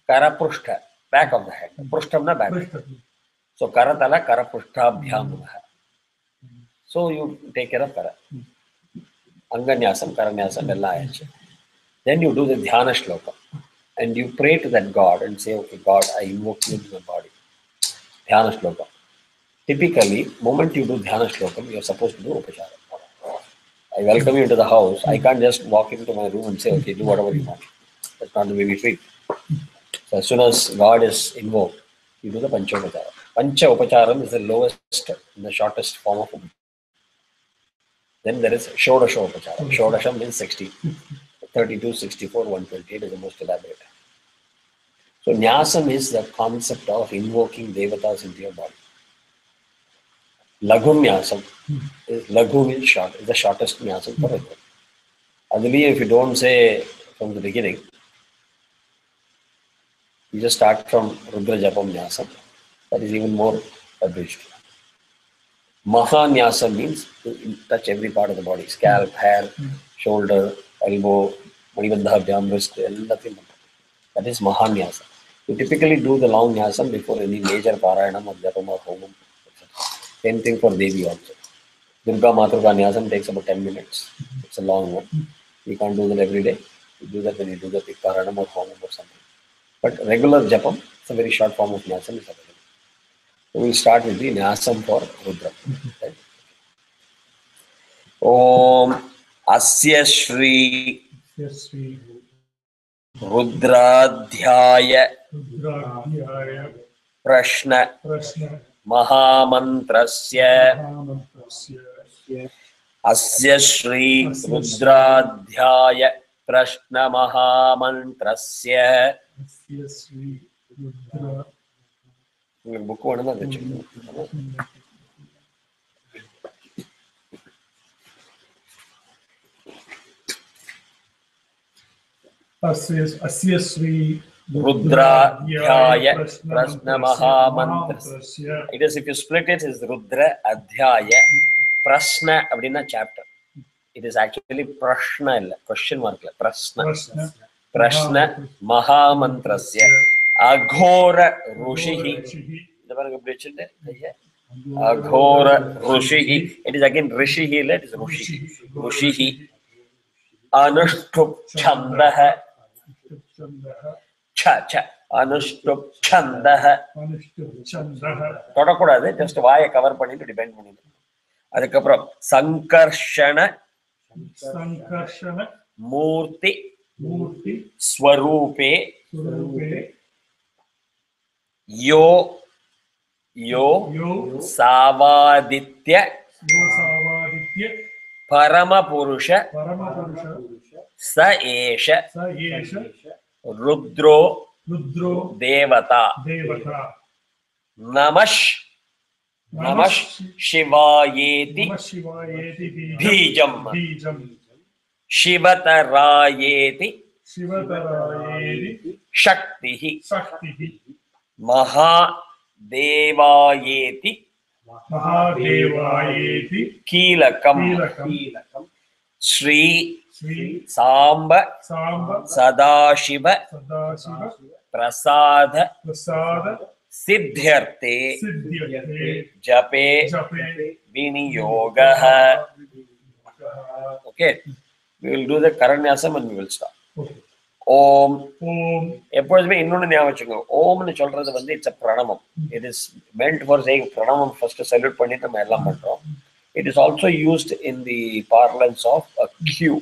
Karaprushta, back of the hand. Prushtamna back. So Karatala, Karaprushtabhyam Namah. So you take care of Kara. Anganyasam, Karanyasam, ella. Then you do the Dhyana Shloka. And you pray to that God and say, okay, God, I invoke you in my body. Dhyana Shloka. Typically, moment you do Dhyana Shloka, you are supposed to do Upachara. I welcome you into the house. I can't just walk into my room and say, okay, do whatever you want. That's not the way we treat. So as soon as God is invoked, you do the Pancha Upachara. Pancha Upacharam is the lowest and the shortest form of Upachara. Then there is Shodasha Upachara. Shodasha means 60. 32, 64, 128 is the most elaborate. So Nyasam is the concept of invoking Devatas into your body. Laghu Nyasam. Laghu means short. Is the shortest Nyasam for Rudra. Adili, if you don't say from the beginning, you just start from Rudra Japam Nyasam. That is even more abridged. Maha Nyasam means to touch every part of the body. Scalp, hair, shoulder, elbow, Manibandha, wrist, everything. That is Maha Nyasam. You typically do the long Nyasam before any major Parayanam or Japam or Homam, etc. Same thing for Devi also. Durga Matruka Nyasam takes about 10 minutes. It's a long one. You can't do that every day. You do that when you do the Parayanam or Homam or something. But regular Japam, it's a very short form of Nyasam is available. So we'll start with the Nyasam for Rudra. Right? Om Asya Shri Rudradhyaya Prashna Mahamantrasya Asya Shri Rudradhyaya Prashna Mahamantrasya book one another. Asya Sri Rudradhyaya Prashna Mahamantrasya. It is, if you split it, is Rudra Adhyaya Prashna abdina chapter. It is actually Prashna, question mark, Prashna. Prashna Mahamantrasya Aghora Rushihi. Aghora Rushihi. It is again Rishihi, it is Rushihi. Rushihi Anushtup Chandaha Cha Anushtup Chandaha. தொடக்கூடாது, just வாயை cover பண்ணிட்டு depend பண்ணிட்டு. அதுக்கப்புறம் சங்கர்ஷண மூர்த்தி ஸ்வரூபே யோ சாவாதித்ய பரமபுருஷ ச ஏஷ ருத்ரோ தேவதா நமஷ் சிவாயேதி பீஜம் சிவதராயேதி சக்திஹி மகாதேவாயேதி கீலகம் ஸ்ரீ சாம்ப சதாசிவ பிரசாத சித்யர்த்தே Japee விநியோகः. Okay, we will do the Karanyasam and we will start. ஓம். எப்பொழுதுமே இன்னொன்னு ஞாபகம் வச்சுக்கோங்க, ஓம்னு சொல்றது வந்து இட்ஸ் அ பிரணமம். It is meant for saying பிரணமம் ஃபர்ஸ்ட் சல்யூட் பண்ணிட்டு நம்ம எல்லாம் பண்றோம். It is also used in the parlance of a cue.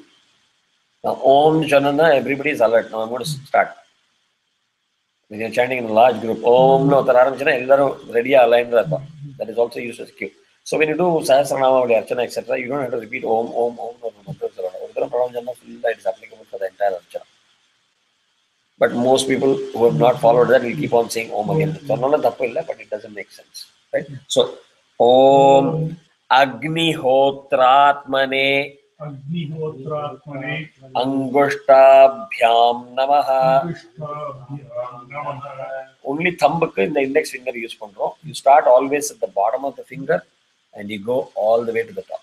Now Om Janana, everybody is alert. Now I'm going to start. When you're chanting in a large group, Om no Tararamchana, ellarum ready aligned. That is also used as a cue. So when you do Sahasranama, Archana, etc., you don't have to repeat Om, Om, Om, no mantras. Rudram Pranam Janana, it is applicable for the entire Archana. But most people who have not followed that will keep on saying Om again. So none of that, but it doesn't make sense. Right? So Om Agnihotratmane Agnihotraatmane Angushtabhyam Namaha. Angushtabhyam Namaha. Only thumb in the index finger use pandrom. You start always at the bottom of the finger and you go all the way to the top.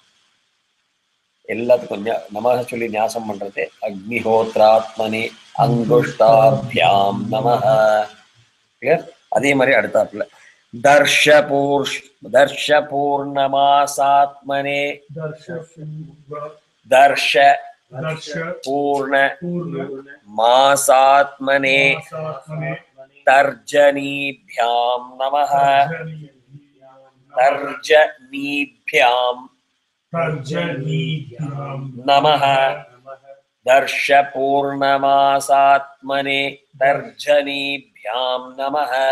Elladhukku Namaha solli nyasam pandrathe. Agnihotraatmane Angushtabhyam Namaha. Clear? Adhe mari aduthaapla. Darshapurnamasaatmane. Darshapurna Masaatmane Tarjanibhyam Namaha. Tarjanibhyam Namaha. Darshapurnamasaatmane Tarjanibhyam Namaha.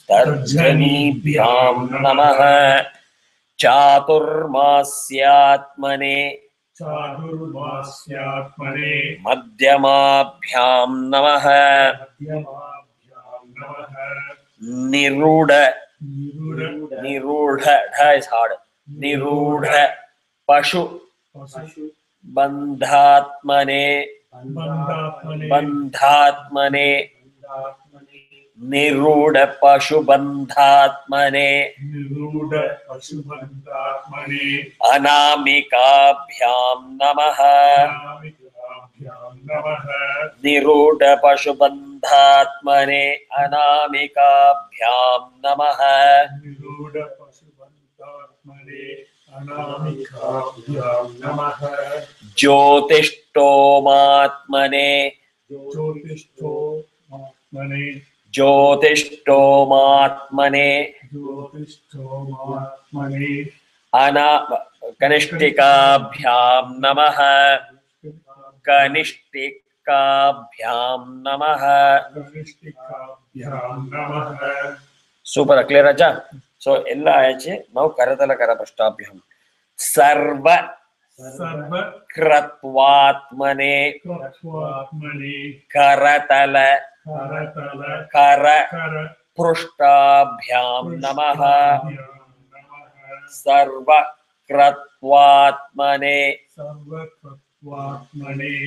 Tarjanibhyam Namaha. Chaturmasyatmane Madhyamabhyam Namaha. Nirudha Dha is hard. Nirudha Pashu Bandhatmane Nirudha Pashu Bandhatmane Anamikabhyam Namaha. Nirudha Pashu Bandhatmane Anamikabhyam Namaha. Jyotishtomatmane Kanishtikabhyam Namaha. Kanishtikabhyam Namaha. Super clear, Raja? So, ella ayache. Now, Karatala Karapashtabhyam. Sarva Kratvatmane Karatala Kara Prushtabhyam Namaha. Sarva Kratvatmane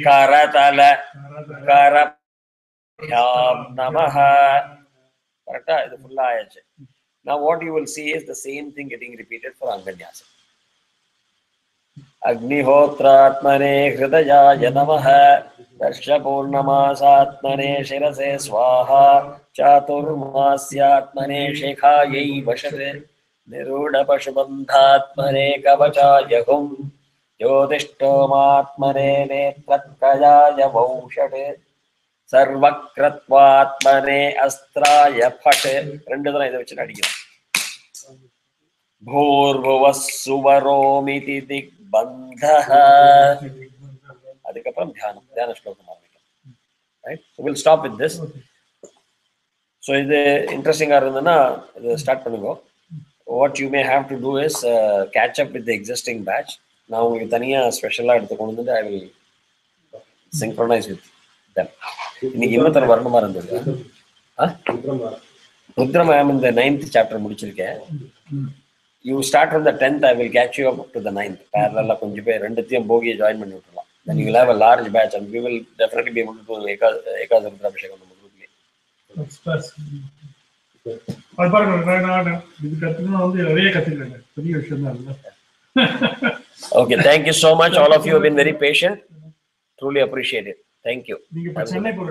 Karatala Karabhyam Namaha. Correct? The full ayache. Now what you will see is the same thing getting repeated for Anganyasa. Agnihotraatmane Hridayaya Namaha. Darshapurnamasaatmane Shirase Swaha. Chaturmasyatmane Shekhayai Vashate. Nirudha Pashubandhatmane Kavachaya Hum. Jyotishtomatmane Netratkayaya Vaushate. Sarvakratvatmane Astraya Phate. Rendudana idu vechu adikkணும். Bhurvuvassuvaromiti digbandhaha. Adukapram dhyana shlokam aarambikkalam. Right? So we'll stop with this. So idu interesting ah irundana start பண்ணுங்க. What you may have to do is catch up with the existing batch. Now உங்களுக்கு தனியா ஸ்பெஷலா எடுத்து கொண்டு வந்து I will synchronize with them. இன்னைக்கு இன்னொருத்தர் வரணுமா இருந்தது. Rudram, I am in the 9th chapter முடிச்சிருக்கேன். You start from the 10th, I will catch you up to the 9th. Parallel கொஞ்சம் பேர் ரெண்டுத்தையும் போகியை ஜாயின் பண்ணி விட்டுறலாம். Then you will have a large batch and we will definitely be able to do Ekaz Rudrabhishekam நம்ம குரூப்லயே. அது பாருங்க நான் இது கத்துக்கணும் வந்து நிறைய கத்துக்கிறேன். பெரிய விஷயம் தான் இல்ல. Okay, thank you so much. All of you have been very patient. Truly appreciate it. Thank you. நீங்க சென்னை போற